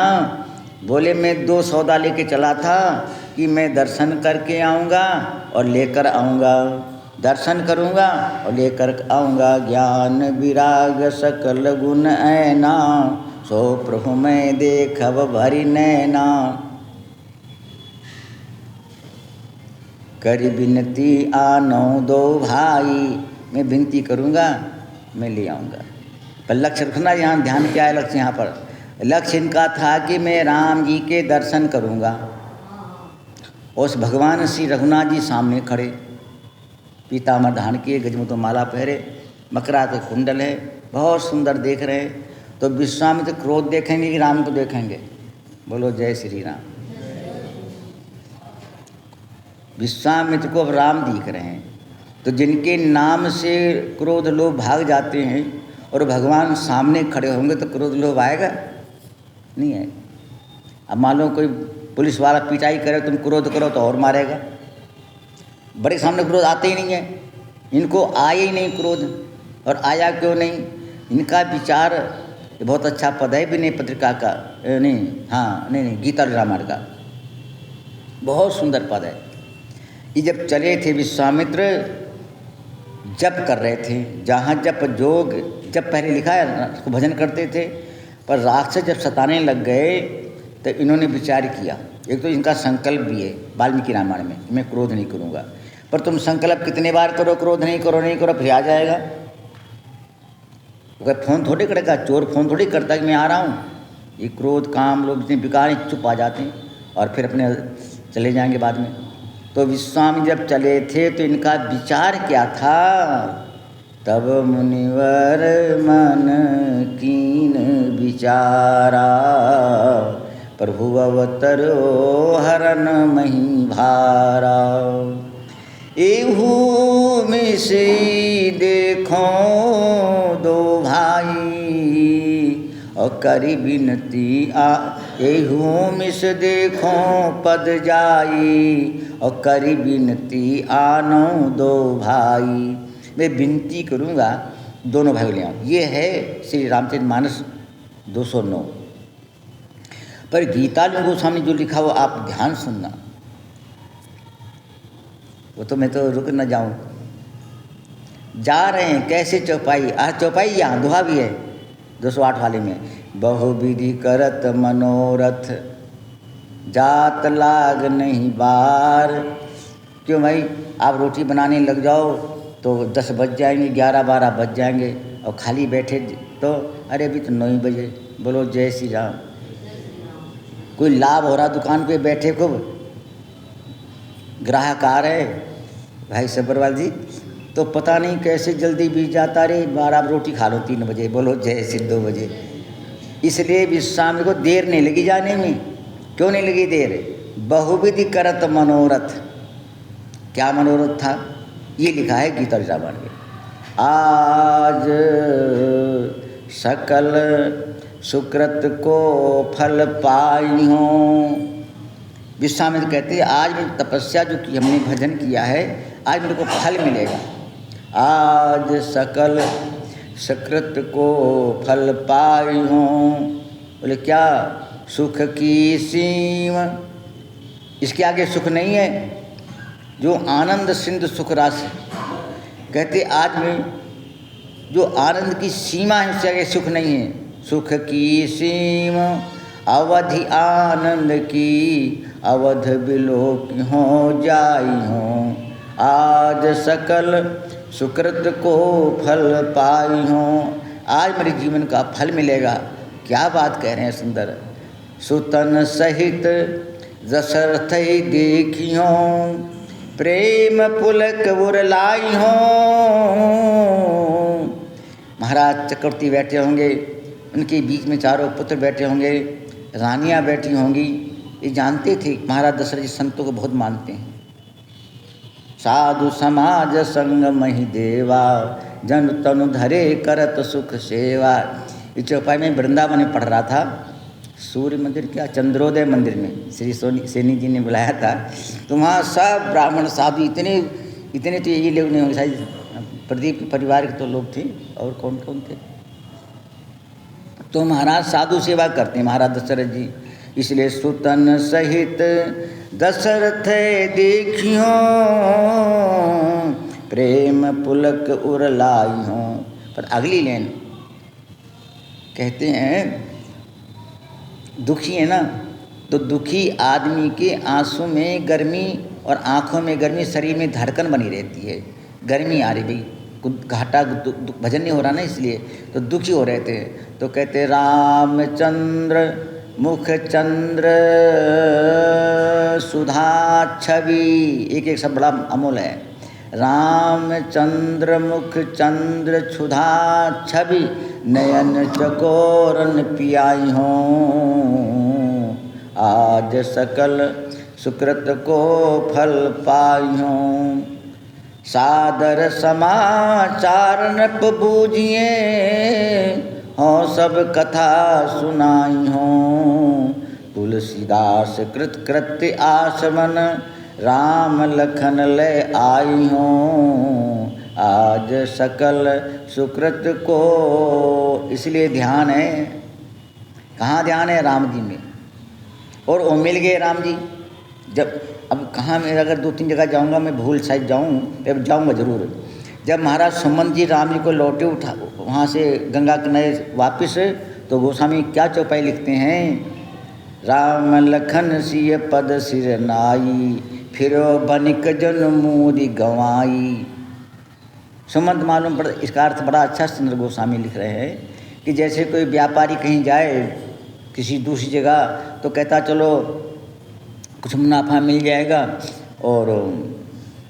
बोले मैं 2 सौदा लेके चला था कि मैं दर्शन करके आऊँगा और लेकर आऊँगा, दर्शन करूँगा और लेकर आऊँगा। ज्ञान विराग सकल गुण ऐना, सो प्रभु मैं देखब भरी नैना। करी विनती आनो दो भाई, मैं विनती करूँगा, मैं ले आऊँगा। पर लक्ष्य रखना, यहाँ ध्यान क्या है लक्ष्य यहाँ पर? लक्ष्य इनका था कि मैं राम जी के दर्शन करूँगा। उस भगवान श्री रघुनाथ जी सामने खड़े, पीताम्बर धारण किए, गजमुख माला पहरे, मकरा के कुंडल है, बहुत सुंदर देख रहे हैं। तो विश्वामित्र क्रोध देखेंगे कि राम को देखेंगे? बोलो जय श्री राम। विश्वामित्र को अब राम दिख रहे हैं। तो जिनके नाम से क्रोध लोभ भाग जाते हैं और भगवान सामने खड़े होंगे तो क्रोध लोभ आएगा? नहीं आएगा। अब मान लो कोई पुलिस वाला पिटाई करे, तुम क्रोध करो तो और मारेगा। बड़े सामने क्रोध आते ही नहीं है, इनको आए ही नहीं क्रोध। और आया क्यों नहीं? इनका विचार, ये बहुत अच्छा पद है विनय पत्रिका का, नहीं हाँ नहीं गीता रामायण का बहुत सुंदर पद है। ये जब चले थे विश्वामित्र, जप कर रहे थे, जहाँ जप जोग जब पहले लिखा है उसको भजन करते थे। पर राक्षस जब सताने लग गए तो इन्होंने विचार किया, एक तो इनका संकल्प भी है वाल्मीकि रामायण में, मैं क्रोध नहीं करूँगा। पर तुम संकल्प कितने बार करो, क्रोध नहीं करो नहीं करो, फिर आ जाएगा। वो फ़ोन थोड़ी करेगा, चोर फ़ोन थोड़ी करता कि मैं आ रहा हूँ। ये क्रोध काम लोग जितने बिकार चुप आ जाते हैं और फिर अपने चले जाएंगे बाद में। तो विश्वामित्र जब चले थे तो इनका विचार क्या था? तब मुनिवर मन कीन विचारा, प्रभु अवतरो हरन मही भारा। एहू में से देखो दो भाई, और करी विनती एहू में से देखो पद जाई, और करी विनती आनो दो भाई। मैं विनती करूँगा दोनों भाई ले आऊँ। ये है श्री रामचरितमानस 209। पर गीता गोस्वामी जो लिखा वो आप ध्यान सुनना, वो तो मैं तो रुक न जाऊँ। जा रहे हैं कैसे चौपाई, आज चौपाई यहाँ दोहा भी है 208 वाले में, बहुविधि करत मनोरथ, जात लाग नहीं बार। क्यों भाई, आप रोटी बनाने लग जाओ तो 10 बज जाएंगे, 11-12 बज जाएंगे, और खाली बैठे तो अरे अभी तो 9 ही बजे। बोलो जय श्री राम। कोई लाभ हो रहा दुकान पे बैठे, खूब ग्राहक आ रहे भाई सब्बरवाल जी, तो पता नहीं कैसे जल्दी बीत जाता रे, 12 रोटी खा लो 3 बजे। बोलो जय श्री 2 बजे। इसलिए विश्वामित्र को देर नहीं लगी जाने में। क्यों नहीं लगी देर? बहुविधि करत मनोरथ। क्या मनोरथ था? ये लिखा है गीता रामायण में। आज सकल सुकृत को फल पाई हूँ। विश्वामित्र कहते हैं आज मेरी तपस्या जो की हमने भजन किया है, आज मेरे को फल मिलेगा। आज सकल सुकृत को फल पाई हूँ। बोले क्या? सुख की सीमा, इसके आगे सुख नहीं है। जो आनंद सिंधु सुख राशि, कहते आज में जो आनंद की सीमा है उससे आगे सुख नहीं है। सुख की सीमा अवधि आनंद की, अवध बिलोक हो जाई हूँ। आज सकल सुकृत को फल पाई हूँ। आज मेरे जीवन का फल मिलेगा। क्या बात कह रहे हैं सुंदर। सुतन सहित दशरथ देखियो, प्रेम पुलक उरलाई हो। महाराज चक्रवर्ती बैठे होंगे, उनके बीच में चारों पुत्र बैठे होंगे, रानियां बैठी होंगी। ये जानते थे महाराज दशरथ जी संतों को बहुत मानते हैं। साधु समाज संग मही देवा, जन तनु धरे करत सुख सेवा। ये चौपाई में वृंदावन में पढ़ रहा था, सूर्य मंदिर क्या चंद्रोदय मंदिर में श्री सैनी जी ने बुलाया था। तो वहाँ सब ब्राह्मण साधु इतने तो ये लोग नहीं होंगे, शायद प्रदीप के परिवार के तो लोग थे, और कौन कौन थे। तो महाराज साधु सेवा करते हैं महाराज दशरथ जी। इसलिए सुतन सहित दशरथ देखियो, प्रेम पुलक उरलाई हो। पर अगली लाइन कहते हैं दुखी है ना, तो दुखी आदमी के आंसू में गर्मी और आँखों में गर्मी, शरीर में धड़कन बनी रहती है, गर्मी आ रही भाई, कुछ घाटा भजन नहीं हो रहा ना, इसलिए तो दुखी हो रहे थे। तो कहते रामचंद्र मुख चंद्र सुधा छवि, एक एक सब बड़ा अमूल है। रामचंद्र मुख चंद्र क्षुधा छवि, नयन चकोरन पियाई हों, आज सकल सुकृत को फल पाई हों। सादर समाचार नप बूझिए, हों सब कथा सुनाई हों। तुलसीदास कृत कृत्य आसमन, राम लखन ले आई हों, आज सकल सुकृत को। इसलिए ध्यान है, कहाँ ध्यान है? राम जी में। और वो मिल गए राम जी। जब अब कहाँ मैं अगर 2-3 जगह जाऊँगा, मैं भूल शायद जाऊँ, तब जाऊँगा ज़रूर। जब महाराज सुमंत जी राम जी को लौटे उठा वहाँ से गंगा किनारे वापस, तो गोस्वामी क्या चौपाई लिखते हैं? राम लखन सिय पद सिर नाई, फिरो बनिक जन मोदी गंवाई। सुमंत मालूम पड़, इसका अर्थ बड़ा अच्छा सुंदर गोस्वामी लिख रहे हैं कि जैसे कोई व्यापारी कहीं जाए किसी दूसरी जगह, तो कहता चलो कुछ मुनाफा मिल जाएगा और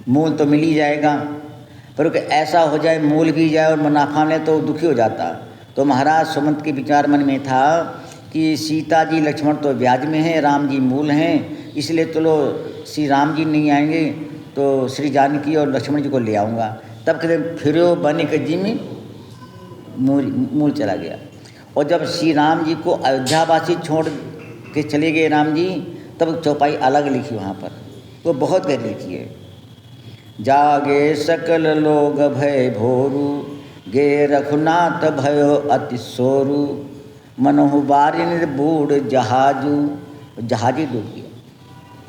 मूल तो मिल ही जाएगा, पर ऐसा हो जाए मूल भी जाए और मुनाफा मिले तो दुखी हो जाता। तो महाराज सुमंत के विचार मन में था कि सीता जी लक्ष्मण तो ब्याज में हैं, राम जी मूल हैं, इसलिए चलो श्री राम जी नहीं आएंगे तो श्री जानकी और लक्ष्मण जी को ले आऊँगा। तब कहते फिरो बनिक जी में मूल चला गया। और जब श्री राम जी को अयोध्यावासी छोड़ के चले गए राम जी, तब चौपाई अलग लिखी वहाँ पर, वो बहुत गहरी लिखी है। जागे सकल लोग भय भोरू, गे रघुनाथ भयो अति सोरू, मनहु बारिन बूढ़ जहाजू, जहाजी डूब गया।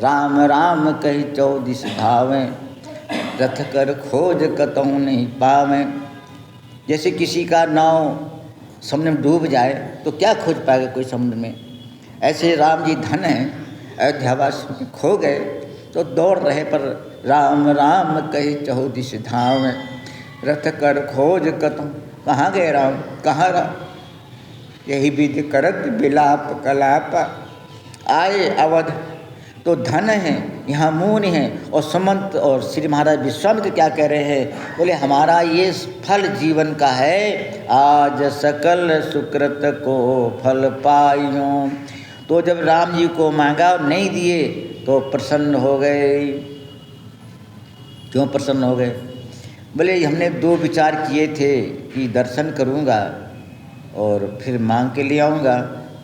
राम राम कही 14 धावें, रथ कर खोज कतहु नहीं पावें। जैसे किसी का नाव समुद्र में डूब जाए तो क्या खोज पाएगा कोई समुद्र में, ऐसे राम जी धन हैं, अयोध्यावासी खो गए तो दौड़ रहे, पर राम राम कही 14 धावें, रथ कर खोज कतहु। कहाँ गए राम, कहाँ राम? यही विधि करत बिलाप कलाप, आए अवध तो धन है, यहाँ मून है। और सुमंत और श्री महाराज विश्वामित्र क्या कह रहे हैं? बोले हमारा ये फल जीवन का है, आज सकल सुकृत को फल पाइयों। तो जब राम जी को मांगा और नहीं दिए तो प्रसन्न हो गए। क्यों प्रसन्न हो गए? बोले हमने 2 विचार किए थे कि दर्शन करूँगा और फिर मांग के ले आऊँगा,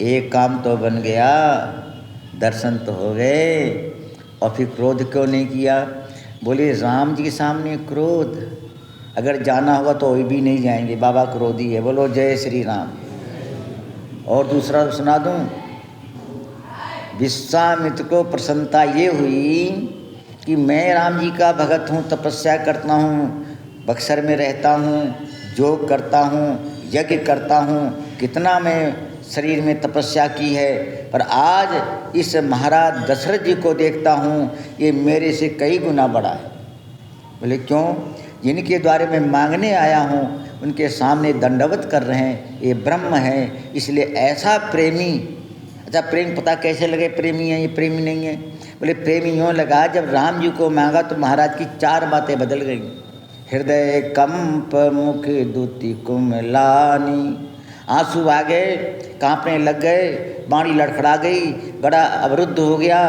एक काम तो बन गया, दर्शन तो हो गए, और फिर क्रोध क्यों नहीं किया? बोले राम जी के सामने क्रोध, अगर जाना होगा तो वही भी नहीं जाएंगे, बाबा क्रोधी है। बोलो जय श्री राम। और दूसरा सुना दूँ, विश्वामित्र को प्रसन्नता ये हुई कि मैं राम जी का भगत हूँ, तपस्या करता हूँ, बक्सर में रहता हूँ, योग करता हूँ, यज्ञ करता हूँ, कितना मैं शरीर में तपस्या की है, पर आज इस महाराज दशरथ जी को देखता हूँ, ये मेरे से कई गुना बड़ा है। बोले क्यों? जिनके द्वारे मैं मांगने आया हूँ उनके सामने दंडवत कर रहे हैं, ये ब्रह्म है, इसलिए ऐसा प्रेमी। अच्छा प्रेम पता कैसे लगे प्रेमी है ये प्रेमी नहीं है? बोले प्रेमी यूँ लगा जब राम जी को मांगा तो महाराज की 4 बातें बदल गई। हृदय कंप मुख दूती कुमलानी, आंसू आ गए, कांपने लग गए, बाणी लड़खड़ा गई, गड़ा अवरुद्ध हो गया।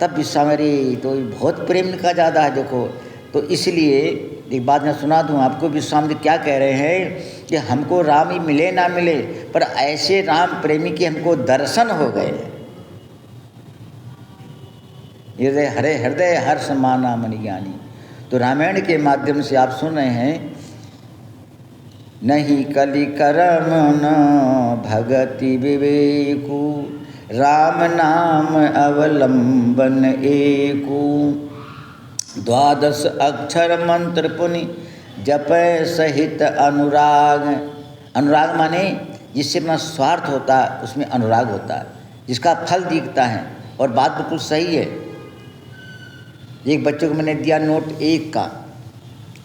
तब विश्वामित्र तो बहुत प्रेम का ज़्यादा है देखो। तो इसलिए एक बात मैं सुना दूँ आपको, विश्वामित्र क्या कह रहे हैं कि हमको राम ही मिले ना मिले, पर ऐसे राम प्रेमी के हमको दर्शन हो गए। हृदय हरे हृदय हर्ष माना मन ज्ञानी। तो रामायण के माध्यम से आप सुन रहे हैं, नहीं कलि करम न भगति विवेकु, राम नाम अवलंबन एकु। 12 अक्षर मंत्र पुनि जपै सहित अनुराग। अनुराग माने जिससे अपना स्वार्थ होता है उसमें अनुराग होता है, जिसका फल दिखता है। और बात बिल्कुल सही है। एक बच्चे को मैंने दिया नोट 1 का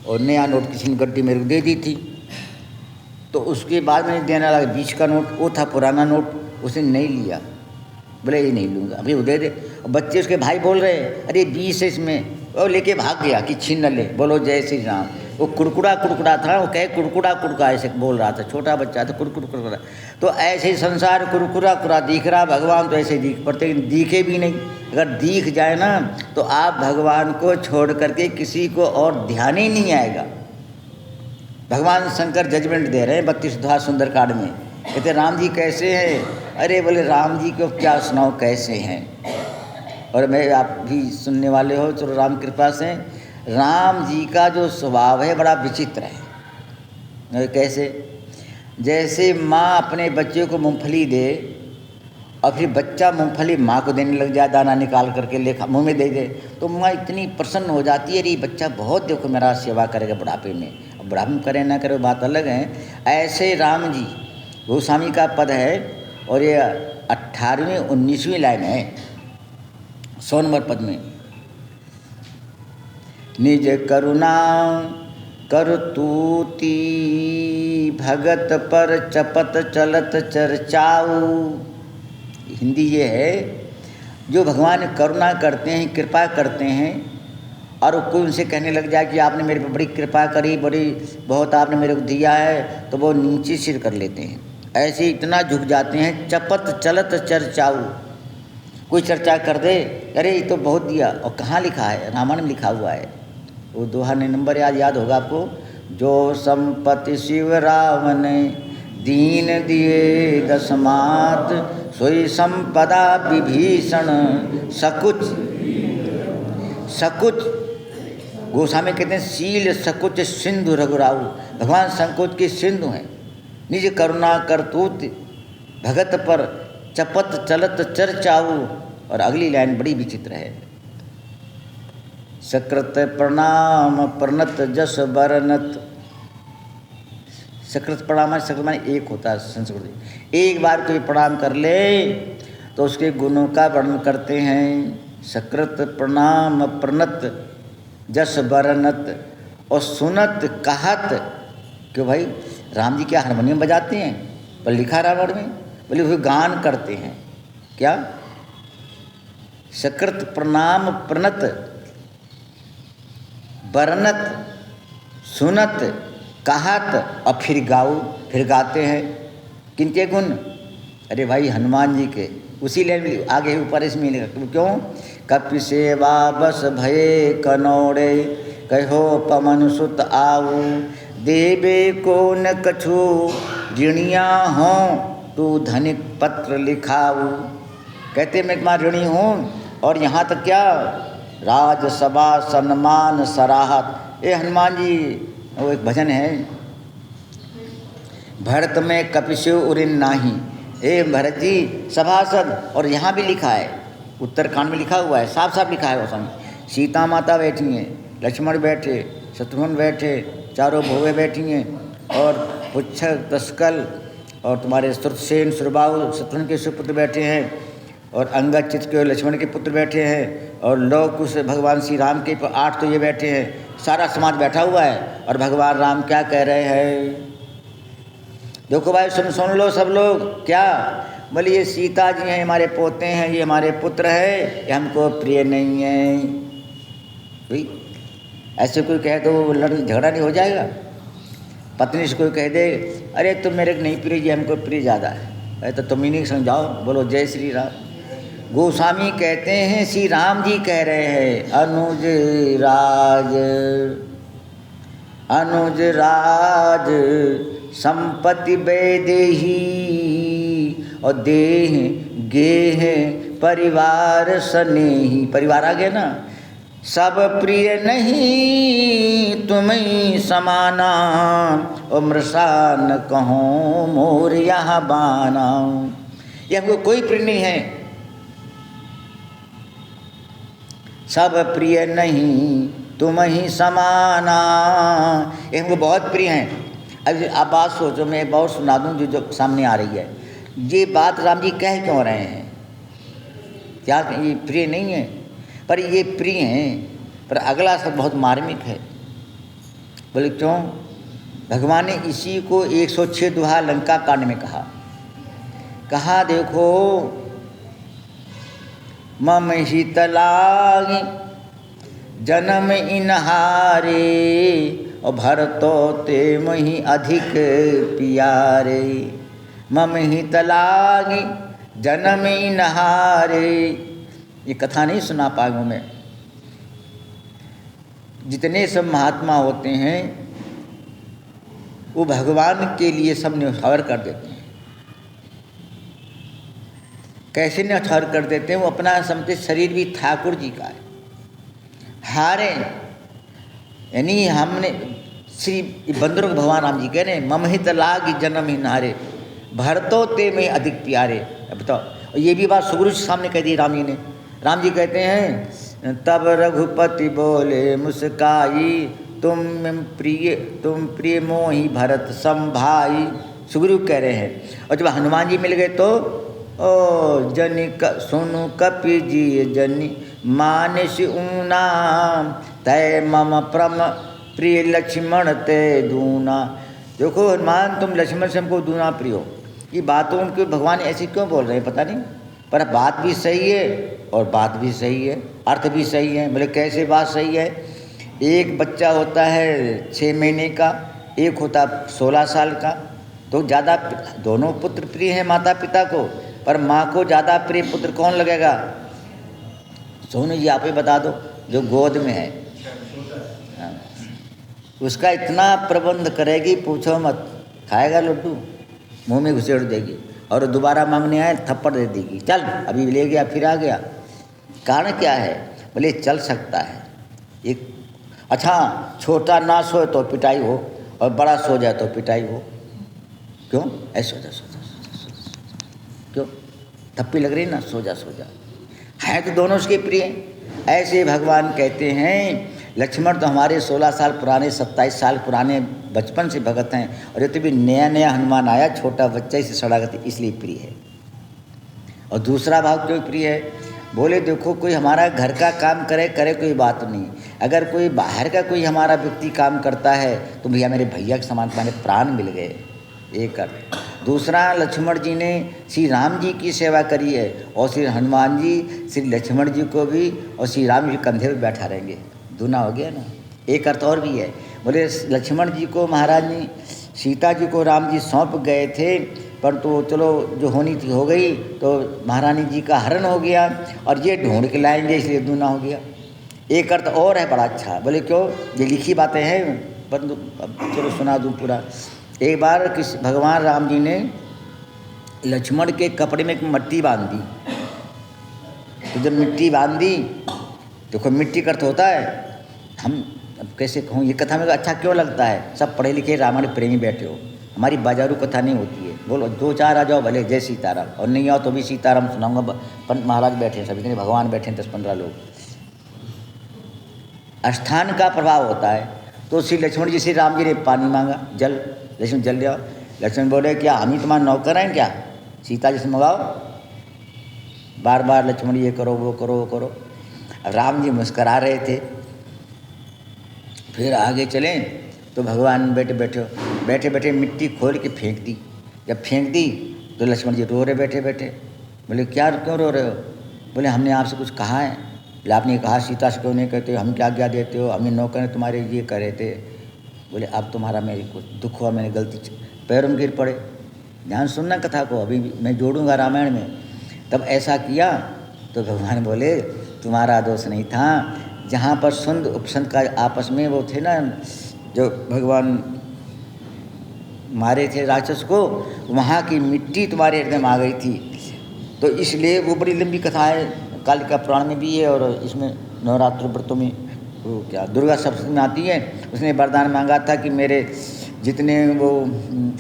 और नया नोट किसी ने गड्डी मेरे को दे दी थी, तो उसके बाद मैंने देने लगा 20 का नोट, वो था पुराना नोट, उसने नहीं लिया, बोले ये नहीं लूँगा, अभी वो दे दे। और बच्चे उसके भाई बोल रहे अरे 20 है इसमें, वो लेके भाग गया कि छीन न ले, बोलो जय श्री राम। वो कुड़कुड़ा था, वो कहे कुड़कुड़ा ऐसे बोल रहा था, छोटा बच्चा था, कुड़कुड़ा। तो ऐसे ही संसार कुड़कुड़ा दिख रहा, भगवान तो ऐसे दिख पड़ते, दिखे भी नहीं। अगर दिख जाए ना तो आप भगवान को छोड़ करके किसी को और ध्यान ही नहीं आएगा। भगवान शंकर जजमेंट दे रहे हैं 32वां सुंदरकांड में, कहते राम जी कैसे हैं? अरे बोले राम जी को क्या सुनाओ कैसे हैं। और मैं आप भी सुनने वाले हो, चलो राम कृपा से, राम जी का जो स्वभाव है बड़ा विचित्र है। कैसे? जैसे माँ अपने बच्चे को मूंगफली दे और फिर बच्चा मूंगफली माँ को देने लग जाए, दाना निकाल करके ले मुँह में दे दे, तो माँ इतनी प्रसन्न हो जाती है, अरे बच्चा बहुत देखो मेरा सेवा करेगा बुढ़ापे में। अब बुढ़ापे में करे ना करे बात अलग है। ऐसे राम जी गोस्वामी का पद है, और ये 18वीं 19वीं लाइन है 100 नंबर पद में। निज करुणा करतूती भगत पर चपत चलत चर्चाऊ। हिंदी ये है, जो भगवान करुणा करते हैं, कृपा करते हैं, और कोई उनसे कहने लग जाए कि आपने मेरे पर बड़ी कृपा करी, बहुत आपने मेरे को दिया है, तो वो नीचे सिर कर लेते हैं, ऐसे इतना झुक जाते हैं। चपत चलत चर्चाऊ, कोई चर्चा कर दे, अरे ये तो बहुत दिया, और कहाँ लिखा है? रामायण में लिखा हुआ है। वो दोहा ने नंबर याद होगा आपको, जो संपत्ति शिव रावण दीन दिए दशमात, सोई संपदा विभीषण सकुच। गोस्वामी कहते हैं शील सकुच सिंधु रघुराऊ। भगवान संकोच के सिंधु हैं। निज करुणा करतूत भगत पर चपत चलत चर्चाऊ। और अगली लाइन बड़ी विचित्र है, सकृत प्रणाम प्रणत जस बरनत। सकृत प्रणाम, सकृत माने एक होता है संस्कृत में, एक बार कोई प्रणाम कर ले तो उसके गुणों का वर्णन करते हैं। सकृत प्रणाम प्रणत जस बरनत, और सुनत कहत कि भाई राम जी क्या हारमोनियम बजाते हैं? पर लिखा रावण में, बोले वो गान करते हैं। क्या? सकृत प्रणाम प्रणत बरनत सुनत कहत, और फिर गाते हैं। किनके गुण? अरे भाई हनुमान जी के। उसी लाइन आगे ऊपर इसमें लिखा, क्यों? कपि सेवा बस भये कनौड़े, कहो पवन सुत आऊ, देवे को न कछु ऋणिया हों, तू धनिक पत्र लिखाऊ। कहते मैं तुम्हारा ऋणी हूँ, और यहाँ तक क्या राजसभा सम्मान सराहत। ए हनुमान जी, वो एक भजन है, भरत में कपिशु उरिन नाही। ए भरत जी सभासद, और यहाँ भी लिखा है, उत्तरकांड में लिखा हुआ है, साफ साफ लिखा है। वो समय सीता माता बैठी हैं, लक्ष्मण बैठे, शत्रुघ्न बैठे, चारों भोवे बैठी हैं, और पुच्छक तस्कल और तुम्हारे श्रुतसेन सुरबाहु शत्रुघ्न के सुपुत्र बैठे हैं, और अंगद चित के लक्ष्मण के पुत्र बैठे हैं, और लौ कुश भगवान श्री राम के 8 तो ये बैठे हैं। सारा समाज बैठा हुआ है, और भगवान राम क्या कह रहे हैं? देखो भाई सुन लो सब लोग। क्या? बोले ये सीता जी हैं, हमारे पोते हैं, ये हमारे पुत्र है, ये हमको प्रिय नहीं है। भाई ऐसे कोई कहे तो झगड़ा नहीं हो जाएगा? पत्नी से कोई कह दे अरे तुम मेरे को नहीं प्रिय, ये हमको प्रिय ज़्यादा है, तो तुम ही नहीं समझाओ, बोलो जय श्री राम। गोस्वामी कहते हैं श्री राम जी कह रहे हैं, अनुज राज संपत्ति बेदेही, और देह गेह परिवार स्नेही। परिवार आ गया ना। सब प्रिय नहीं तुम्हें समाना, और मृषा न कहो मोर यहाँ बाना। यह कोई प्रिय नहीं है, सब प्रिय नहीं तुम ही समाना। ये हमको बहुत प्रिय हैं। अब आप बात सोचो, मैं बहुत सुना दूँ जो सामने आ रही है। ये बात राम जी कह क्यों रहे हैं? क्या ये प्रिय नहीं है? पर ये प्रिय हैं, पर अगला शब्द बहुत मार्मिक है। बोले क्यों? भगवान ने इसी को 106 दोहा लंका कांड में कहा देखो, मम हित लागी जन्म इनहारे, और भरतो ते मही अधिक प्यारे। मम हित लागी जन्म इनहारे। ये कथा नहीं सुना पाऊँ मैं। जितने सब महात्मा होते हैं वो भगवान के लिए सब न्यौछावर कर देते हैं। कैसे न्यौछावर कर देते हैं? वो अपना समझते शरीर भी ठाकुर जी का है, हारे। यानी हमने श्री बंदरों को भगवान राम जी कह रहे हैं, ममहित लागी जन्म ही नारे, भरतो ते में अधिक प्यारे। अब बताओ, ये भी बात सुग्रीव के सामने कह दी राम जी ने। राम जी कहते हैं, तब रघुपति बोले मुस्काई, तुम प्रिय मोहि भरत संभाई। सुग्रीव कह रहे हैं। और जब हनुमान जी मिल गए तो ओ जनि सुनु कपि जी जनि मानस ऊना, तय मम प्रम प्रिय लक्ष्मण ते दूना। देखो हनुमान, तुम लक्ष्मण से हमको दूना प्रिय हो। ये बातों उनके भगवान ऐसी क्यों बोल रहे हैं पता नहीं, पर बात भी सही है और बात भी सही है, अर्थ भी सही है। बोले कैसे बात सही है? एक बच्चा होता है 6 महीने का, एक होता 16 साल का, तो ज़्यादा दोनों पुत्र प्रिय हैं माता पिता को, पर माँ को ज़्यादा प्रिय पुत्र कौन लगेगा? सोनू जी आप ही बता दो, जो गोद में है। उसका इतना प्रबंध करेगी पूछो मत, खाएगा लड्डू मुंह में घुसेड़ देगी, और दोबारा मांगने आए थप्पड़ दे देगी, चल अभी ले गया फिर आ गया। कारण क्या है? बोले चल सकता है एक। अच्छा, छोटा ना सोए तो पिटाई हो, और बड़ा सो जाए तो पिटाई हो। क्यों? ऐसे सो जा क्यों? थप्पी लग रही ना, सो जा है तो दोनों उसके प्रिय। ऐसे भगवान कहते हैं लक्ष्मण तो हमारे 16 साल पुराने, 27 साल पुराने बचपन से भगत हैं, और ये तो भी नया नया हनुमान आया, छोटा बच्चा इसे सड़ागति, इसलिए प्रिय है। और दूसरा भाव क्यों प्रिय है? बोले देखो, कोई हमारा घर का काम करे कोई बात नहीं, अगर कोई बाहर का कोई हमारा व्यक्ति काम करता है तो भैया मेरे भैया के समान तुम्हारे प्राण मिल गए, एक अर्थ। दूसरा, लक्ष्मण जी ने श्री राम जी की सेवा करी है, और श्री हनुमान जी श्री लक्ष्मण जी को भी और श्री राम जी कंधे पर बैठा रहेंगे, दूना हो गया ना। एक अर्थ और भी है। बोले लक्ष्मण जी को महाराज ने सीता जी को राम जी सौंप गए थे, पर तो चलो जो होनी थी हो गई, तो महारानी जी का हरण हो गया, और ये ढूंढ के लाएंगे इसलिए दूना हो गया। एक अर्थ और है बड़ा अच्छा। बोले क्यों? ये लिखी बातें हैं, परंतु अब चलो सुना दूँ पूरा। एक बार किस भगवान राम जी ने लक्ष्मण के कपड़े में एक मिट्टी बांध दी, तो जब मिट्टी बांध दी, देखो मिट्टी का अर्थ होता है, हम अब कैसे कहूँ, ये कथा में अच्छा क्यों लगता है? सब पढ़े लिखे रामायण प्रेमी बैठे हो, हमारी बाजारू कथा नहीं होती है। बोलो 2-4 आ जाओ भले, जय सीताराम, और नहीं आओ तो भी सीताराम सुनाऊंगा। पंत महाराज बैठे हैं, सभी इतने भगवान बैठे हैं, 10-15 लोग। स्थान का प्रभाव होता है। तो श्री लक्ष्मण जी से राम जी ने पानी मांगा, जल, लक्ष्मण जल ले आओ। लक्ष्मण बोले क्या हम ही तुम्हारे नौकर हैं क्या? सीता जी से मंगाओ। बार बार लक्ष्मण ये करो वो करो वो करो। राम जी मुस्करा रहे थे। फिर आगे चलें तो भगवान बैठे बैठे मिट्टी खोल के फेंक दी। जब फेंक दी तो लक्ष्मण जी रो रहे बैठे बैठे। बोले क्या, क्यों रो रहे हो? बोले हमने आपसे कुछ कहा है? बोले आपने कहा सीता से क्यों नहीं कहते हो, हम क्या आज्ञा देते हो, हमें नौकर तुम्हारे ये कर रहे थे। बोले अब तुम्हारा मेरे को दुख हुआ, मैंने गलती पैरों में गिर पड़े। ध्यान सुनना कथा को, अभी मैं जोड़ूंगा रामायण में। तब ऐसा किया तो भगवान बोले तुम्हारा दोष नहीं था, जहाँ पर सुंद उपसंद का आपस में वो थे ना, जो भगवान मारे थे राक्षस को, वहाँ की मिट्टी तुम्हारे हृदय में आ गई थी। तो इसलिए वो बड़ी लंबी कथा है, कालिका पुराण में भी है, और इसमें नवरात्र व्रतों में वो क्या दुर्गा सप्तमी में आती है। उसने वरदान मांगा था कि मेरे जितने वो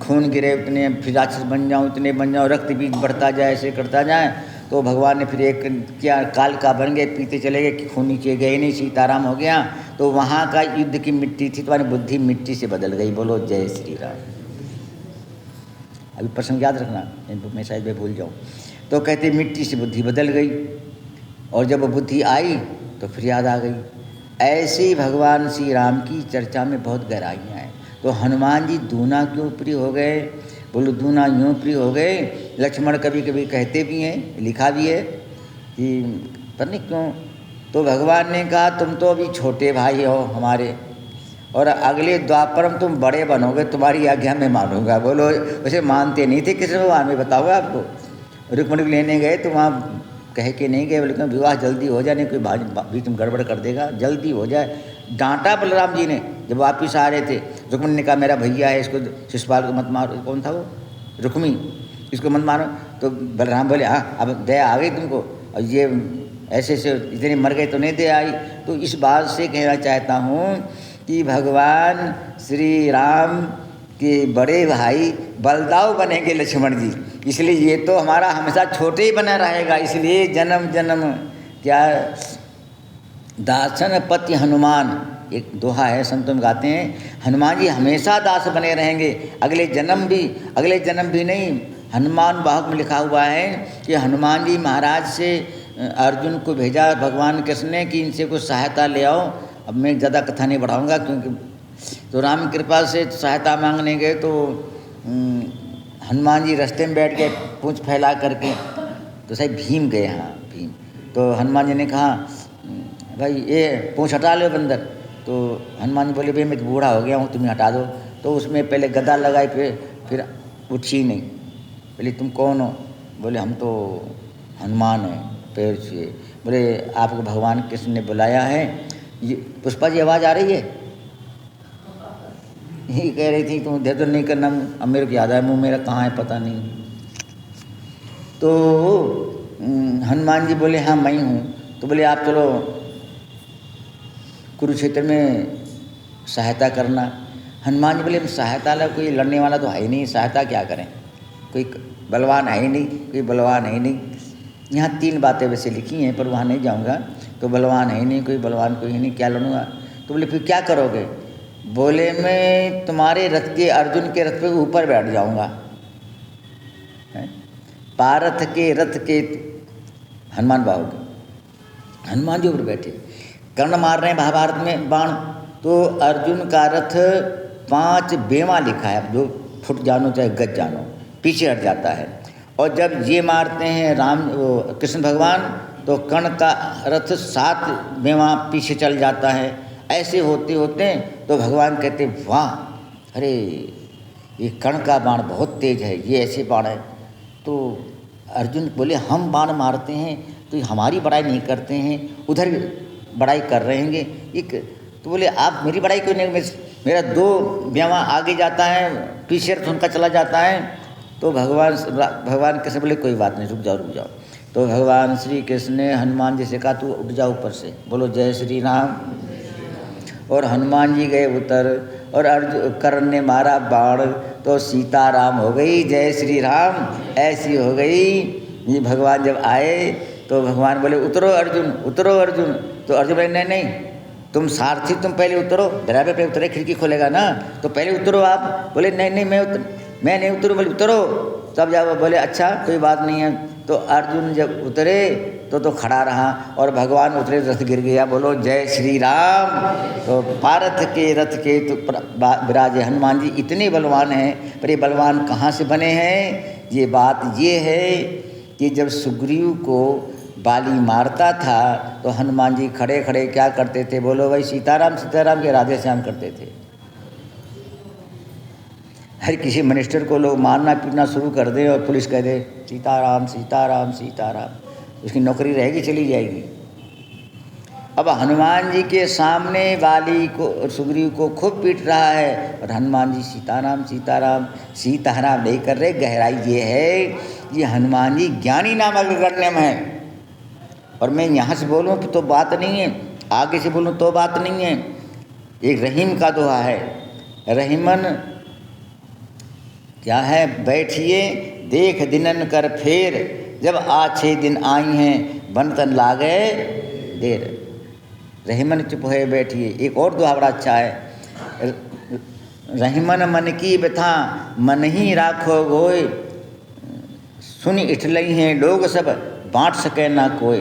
खून गिरे उतने फिर राक्षस बन जाऊँ, इतने बन जाऊँ, रक्त बीज बढ़ता जाए, ऐसे करता जाए। तो भगवान ने फिर एक क्या काल का बन गए, पीते चले गए कि खून नीचे गए नहीं, सीताराम हो गया। तो वहाँ का युद्ध की मिट्टी थी, तुम्हारी बुद्धि मिट्टी से बदल गई। बोलो जय श्री राम। अभी प्रसंग याद रखना, मैं शायद मैं भूल जाऊँ। तो कहते मिट्टी से बुद्धि बदल गई। और जब वो बुद्धि आई तो फिर याद आ गई। ऐसे ही भगवान श्री राम की चर्चा में बहुत गहराइयाँ हैं। तो हनुमान जी दूना क्यों प्रिय हो गए? बोलो दूना यूँ प्रिय हो गए। लक्ष्मण कभी कभी कहते भी हैं, लिखा भी है कि पता नहीं क्यों, तो भगवान ने कहा तुम तो अभी छोटे भाई हो हमारे, और अगले द्वापर में तुम बड़े बनोगे, तुम्हारी आज्ञा में मानूंगा। बोलो वैसे मानते नहीं थे किसी भगवान में, बताओगे आपको। रुक्मणी को लेने गए तो वहाँ कह के नहीं गए, बोले विवाह जल्दी हो जाए, नहीं कोई बीच में गड़बड़ कर देगा, जल्दी हो जाए। डांटा बलराम जी ने जब वापिस आ रहे थे। रुक्मणी ने कहा मेरा भैया है, इसको शिशुपाल को मत मारो। कौन था वो? रुक्मी, इसको मत मारो। तो बलराम बोले हाँ अब दया आ गई तुमको, और ये ऐसे ऐसे इतने मर गए तो नहीं दया आई। तो इस बात से कहना चाहता हूँ कि भगवान श्री राम के बड़े भाई बलदाऊ बनेंगे लक्ष्मण जी, इसलिए ये तो हमारा हमेशा छोटे ही बना रहेगा। इसलिए जन्म जन्म क्या दासन पति हनुमान, एक दोहा है संतों में गाते हैं, हनुमान जी हमेशा दास बने रहेंगे। अगले जन्म भी नहीं, हनुमान बाहुक में लिखा हुआ है कि हनुमान जी महाराज से अर्जुन को भेजा भगवान कृष्ण ने कि इनसे कुछ सहायता ले आओ। अब मैं ज़्यादा कथा नहीं बढ़ाऊँगा क्योंकि तो राम कृपा से सहायता मांगने गए तो हनुमान जी रास्ते में बैठ गए पूंछ फैला करके, तो सही भीम गए। हाँ भीम। तो हनुमान जी ने कहा भाई ये पूंछ हटा लो बंदर। तो हनुमान जी बोले भाई मैं तो बूढ़ा हो गया हूँ, तुम्हें हटा दो। तो उसमें पहले गदा लगाई, फिर उठी नहीं। बोले तुम कौन हो? बोले हम तो हनुमान हैं, पैर छुए। बोले आपको भगवान कृष्ण ने बुलाया है। ये पुष्पा जी आवाज़ आ रही है? यही कह रही थी तुम दे तो नहीं करना। अब मेरे को याद आया मुँह मेरा कहाँ है पता नहीं। तो हनुमान जी बोले हाँ मैं हूँ। तो बोले आप चलो कुरुक्षेत्र में सहायता करना। हनुमान जी बोले सहायता ला कोई लड़ने वाला तो है ही नहीं, सहायता क्या करें, कोई बलवान है ही नहीं, कोई बलवान है ही नहीं। यहाँ 3 बातें वैसे लिखी हैं पर वहाँ नहीं जाऊँगा। तो बलवान है ही नहीं, कोई बलवान कोई ही नहीं, क्या लड़ूँगा। तो बोले फिर क्या करोगे? बोले मैं तुम्हारे रथ के, अर्जुन के रथ पे ऊपर बैठ जाऊँगा। पारथ के रथ के हनुमान बाहु के, हनुमान जी ऊपर बैठे, कर्ण मार रहे हैं महाभारत में बाण। तो अर्जुन का रथ 5 बेवा लिखा है, जो फुट जानो चाहे गज जानो, पीछे हट जाता है। और जब ये मारते हैं कृष्ण भगवान, तो कर्ण का रथ 7 बेवा पीछे चल जाता है। ऐसे होते होते तो भगवान कहते वाह, अरे ये कर्ण का बाण बहुत तेज है, ये ऐसे बाण है। तो अर्जुन बोले हम बाण मारते हैं तो हमारी बड़ाई नहीं करते हैं, उधर बड़ाई कर रहे हैं एक। तो बोले आप मेरी बड़ाई क्यों नहीं, मेरा 2 ब्यावा आगे जाता है, पीछे रथ उनका चला जाता है। तो भगवान कृष्ण बोले कोई बात नहीं, रुक जाओ। तो भगवान श्री कृष्ण ने हनुमान जी से कहा तू उठ जा ऊपर से, बोलो जय श्री राम। और हनुमान जी गए उतर, और कर्ण ने मारा बाण, तो सीताराम हो गई, जय श्री राम ऐसी हो गई। ये भगवान जब आए तो भगवान बोले उतरो अर्जुन। तो अर्जुन बोले नहीं तुम सारथी, तुम पहले उतरो, ड्राइवर पे उतरे खिड़की खोलेगा ना, तो पहले उतरो आप। बोले नहीं मैं नहीं उतरूँ। बोले उतरो तब जाओ। बोले अच्छा कोई बात नहीं है। तो अर्जुन जब उतरे तो खड़ा रहा, और भगवान उतरे रथ गिर गया। बोलो जय श्री राम। तो पारथ के रथ के तो विराजे हनुमान जी इतने बलवान हैं, पर ये बलवान कहाँ से बने हैं? ये बात ये है कि जब सुग्रीव को बाली मारता था तो हनुमान जी खड़े खड़े क्या करते थे? बोलो भाई सीताराम के राधे श्याम करते थे। हर किसी मिनिस्टर को लोग मारना पीटना शुरू कर दे और पुलिस कह दे सीताराम, उसकी नौकरी रहेगी, चली जाएगी। अब हनुमान जी के सामने बाली को और सुग्रीव को खूब पीट रहा है, और हनुमान जी सीताराम नहीं कर रहे। गहराई ये है ये हनुमान जी ज्ञानी नामक गण्य में है। और मैं यहाँ से बोलूँ तो बात नहीं है, आगे से बोलूँ तो बात नहीं है। एक रहीम का दोहा है, रहीमन क्या है? बैठिए देख दिनन कर फेर, जब आछे दिन आई हैं बनतन लागे देर। रहीमन चुप है बैठिए। एक और दोहा बड़ा अच्छा है, रहीमन मन की व्यथा मन ही राखो गोय, सुन इठलई हैं लोग सब बांट सके ना कोई।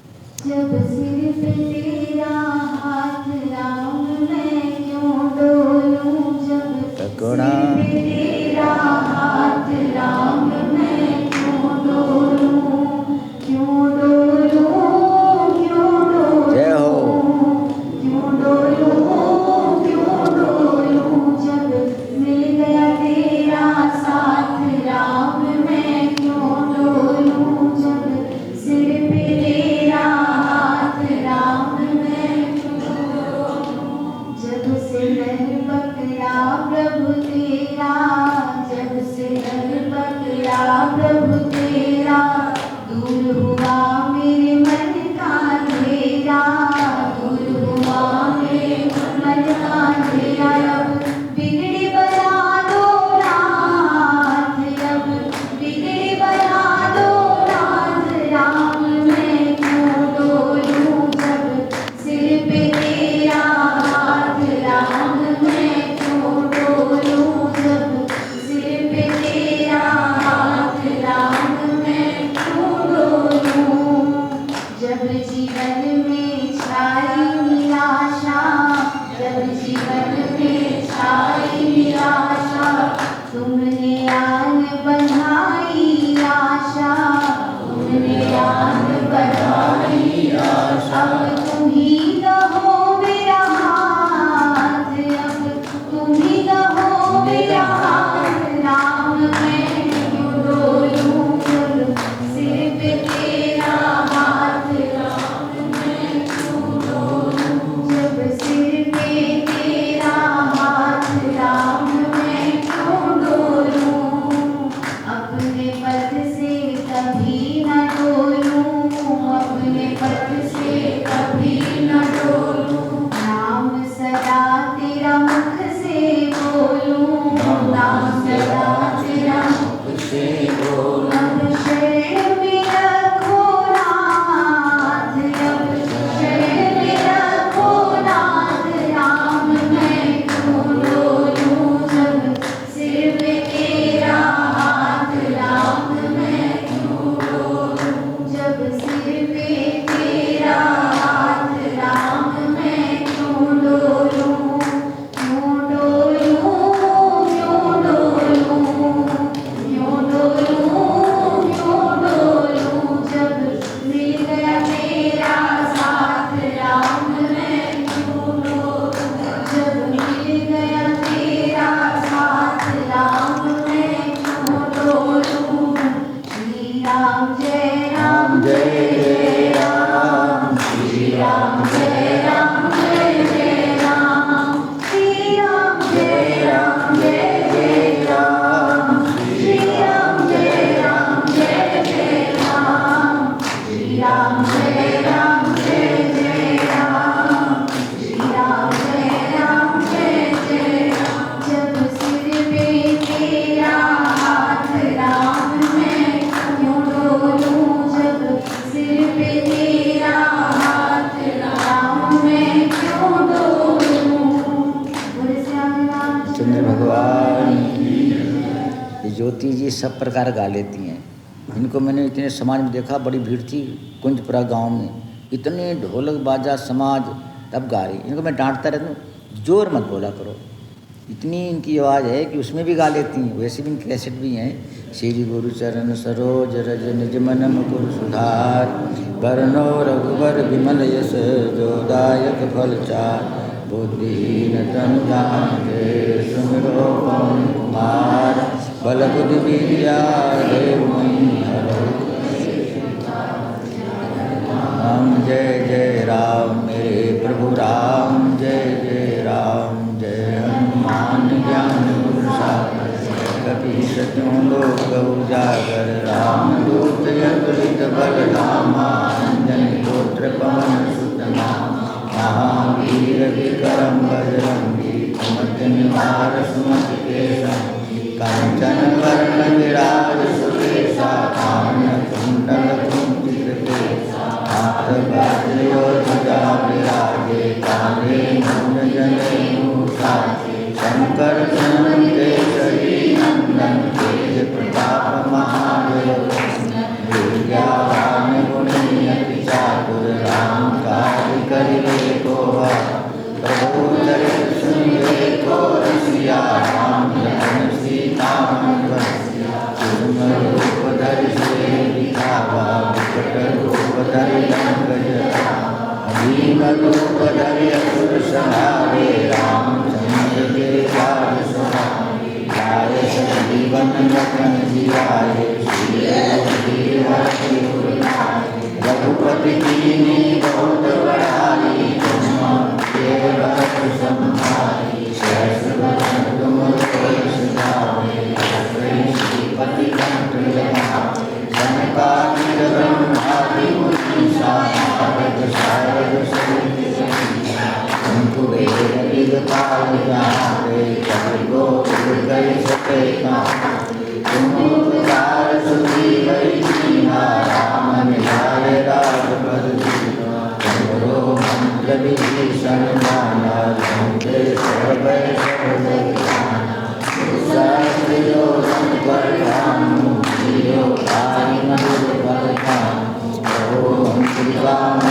जब सिर पे तेरा हाथ राम मैं क्यों डोलूं, जब टकोरा सिर पे तेरा हाथ राम मैं क्यों डोलूं, क्यों डोलूं, क्यों डोलूं, जय हो। क्यों डोलूं, क्यों डोलूं, जब मिल गया तेरा साथ राम मैं क्यों डोलूं, जब सिर पे तेरा हाथ राम मैं क्यों डोलूं, जब से नर पकड़ा प्रभु तेरा, जब से नर पकड़ा प्रभु तेरा, दूर हुआ मेरे मन का अंधेरा, दूर हुआ मेरे मन का अंधेरा, अब बिगड़ी बना दो नाथ, अब बिगड़ी बना दो नाथ, राम मैं क्यों डोलूं, जब सिर पे तेरा हाथ राम मैं क्यों डोलूं, जब सिर पे तेरा हाथ राम मैं क्यों डोलूं, जब जीवन में छाई निराशा, जब जीवन में छाई निराशा, तुमने आन बढ़ाई आशा, तुमने आन बढ़ाई आशा, अब तुम ही कहो मेरा हाथ, अब तुम ही कहो मेरा हाथ, राम मैं क्यों डोलूं, जब सिर पे तेरा हाथ राम मैं क्यों डोलूं, जब सिर पे तेरा हाथ राम मैं क्यों डोलूं, अपने पद से कभी न डोलूं, अपने पद से कभी न डोलूं, नाम सदा तेरा मुख से बोलूं, नाम सदा तेरा मुख से बोलूं, अब शरण में रखो नाथ, अब शरण में रखो नाथ, राम मैं क्यों डोलूं, जब सिर पे तेरा हाथ राम मैं क्यों डोलूं, जब सिर पे तेरा हाथ राम मैं क्यों डोलूं, क्यों डोलूं, क्यों डोलूं, क्यों डोलूं, क्यों डोलूं, जब मिल गया तेरा साथ राम मैं क्यों डोलूं, जब मिल गया तेरा साथ राम मैं क्यों डोलूं, श्री राम जय राम जय जय राम, श्री राम जय राम जय जय राम, श्री राम जय राम जय जय राम, श्री राम जय राम जय जय राम, श्री राम जय राम जय जय राम, श्री राम जय राम जय जय राम, जब सिर पे तेरा हाथ राम मैं क्यों डोलूं, जब सिर पे तेरा हाथ राम मैं क्यों डोलूं, बोले श्याम राम चंद्र भगवान की। ये ज्योति जी सब प्रकार गा लेती हैं। इनको मैंने इतने समाज में देखा, बड़ी भीड़ थी कुंजपुरा गांव में, इतने ढोलक बाजा समाज तब गा रही। इनको मैं डांटता रहता हूँ, जोर मत बोला करो, इतनी इनकी आवाज़ है कि उसमें भी गा लेती हैं। वैसे भी इनके कैसेट भी हैं। श्री गुरु चरण सरोज रज निज मन मुकुर सुधार, बरनो रघुबर विमल यश जोदायक फल चार, बुद्धिहीन तनु जाने सुमिरो पवन कुमार, बल बुद्धि विद्या देव मई हरौ। राम जय जय राम मेरे प्रभु राम, जय जय राम, जय हनुमान ज्ञान गुण सागर, कपि सत्यं लोक उजागर, राम दूत अतुलित बल धामा, अंजनी पुत्र पवन सुत नामा, महावीर विक्रम बजरंगी, कुमति निवार सुमति के संगी, कंचन वरण विराज सुकेशा, कानन कुंडल कुंचित केसा, हाथ वज्र ध्वजा विराजे, कांधे मूंज जनेऊ साजे, शंकर सुमन केसरी नंदन, तेज प्रताप महादेव, विद्यावान गुणी अति चातुर, पाल जाते कभी गो गई सके तुम उपकार सुधी गई दीना राम मिलाए राजपद करो मंत्र विभीषण माना लंके सब सहस्रयोजन पर राम जियो तारी मधुर फल ओम श्री राम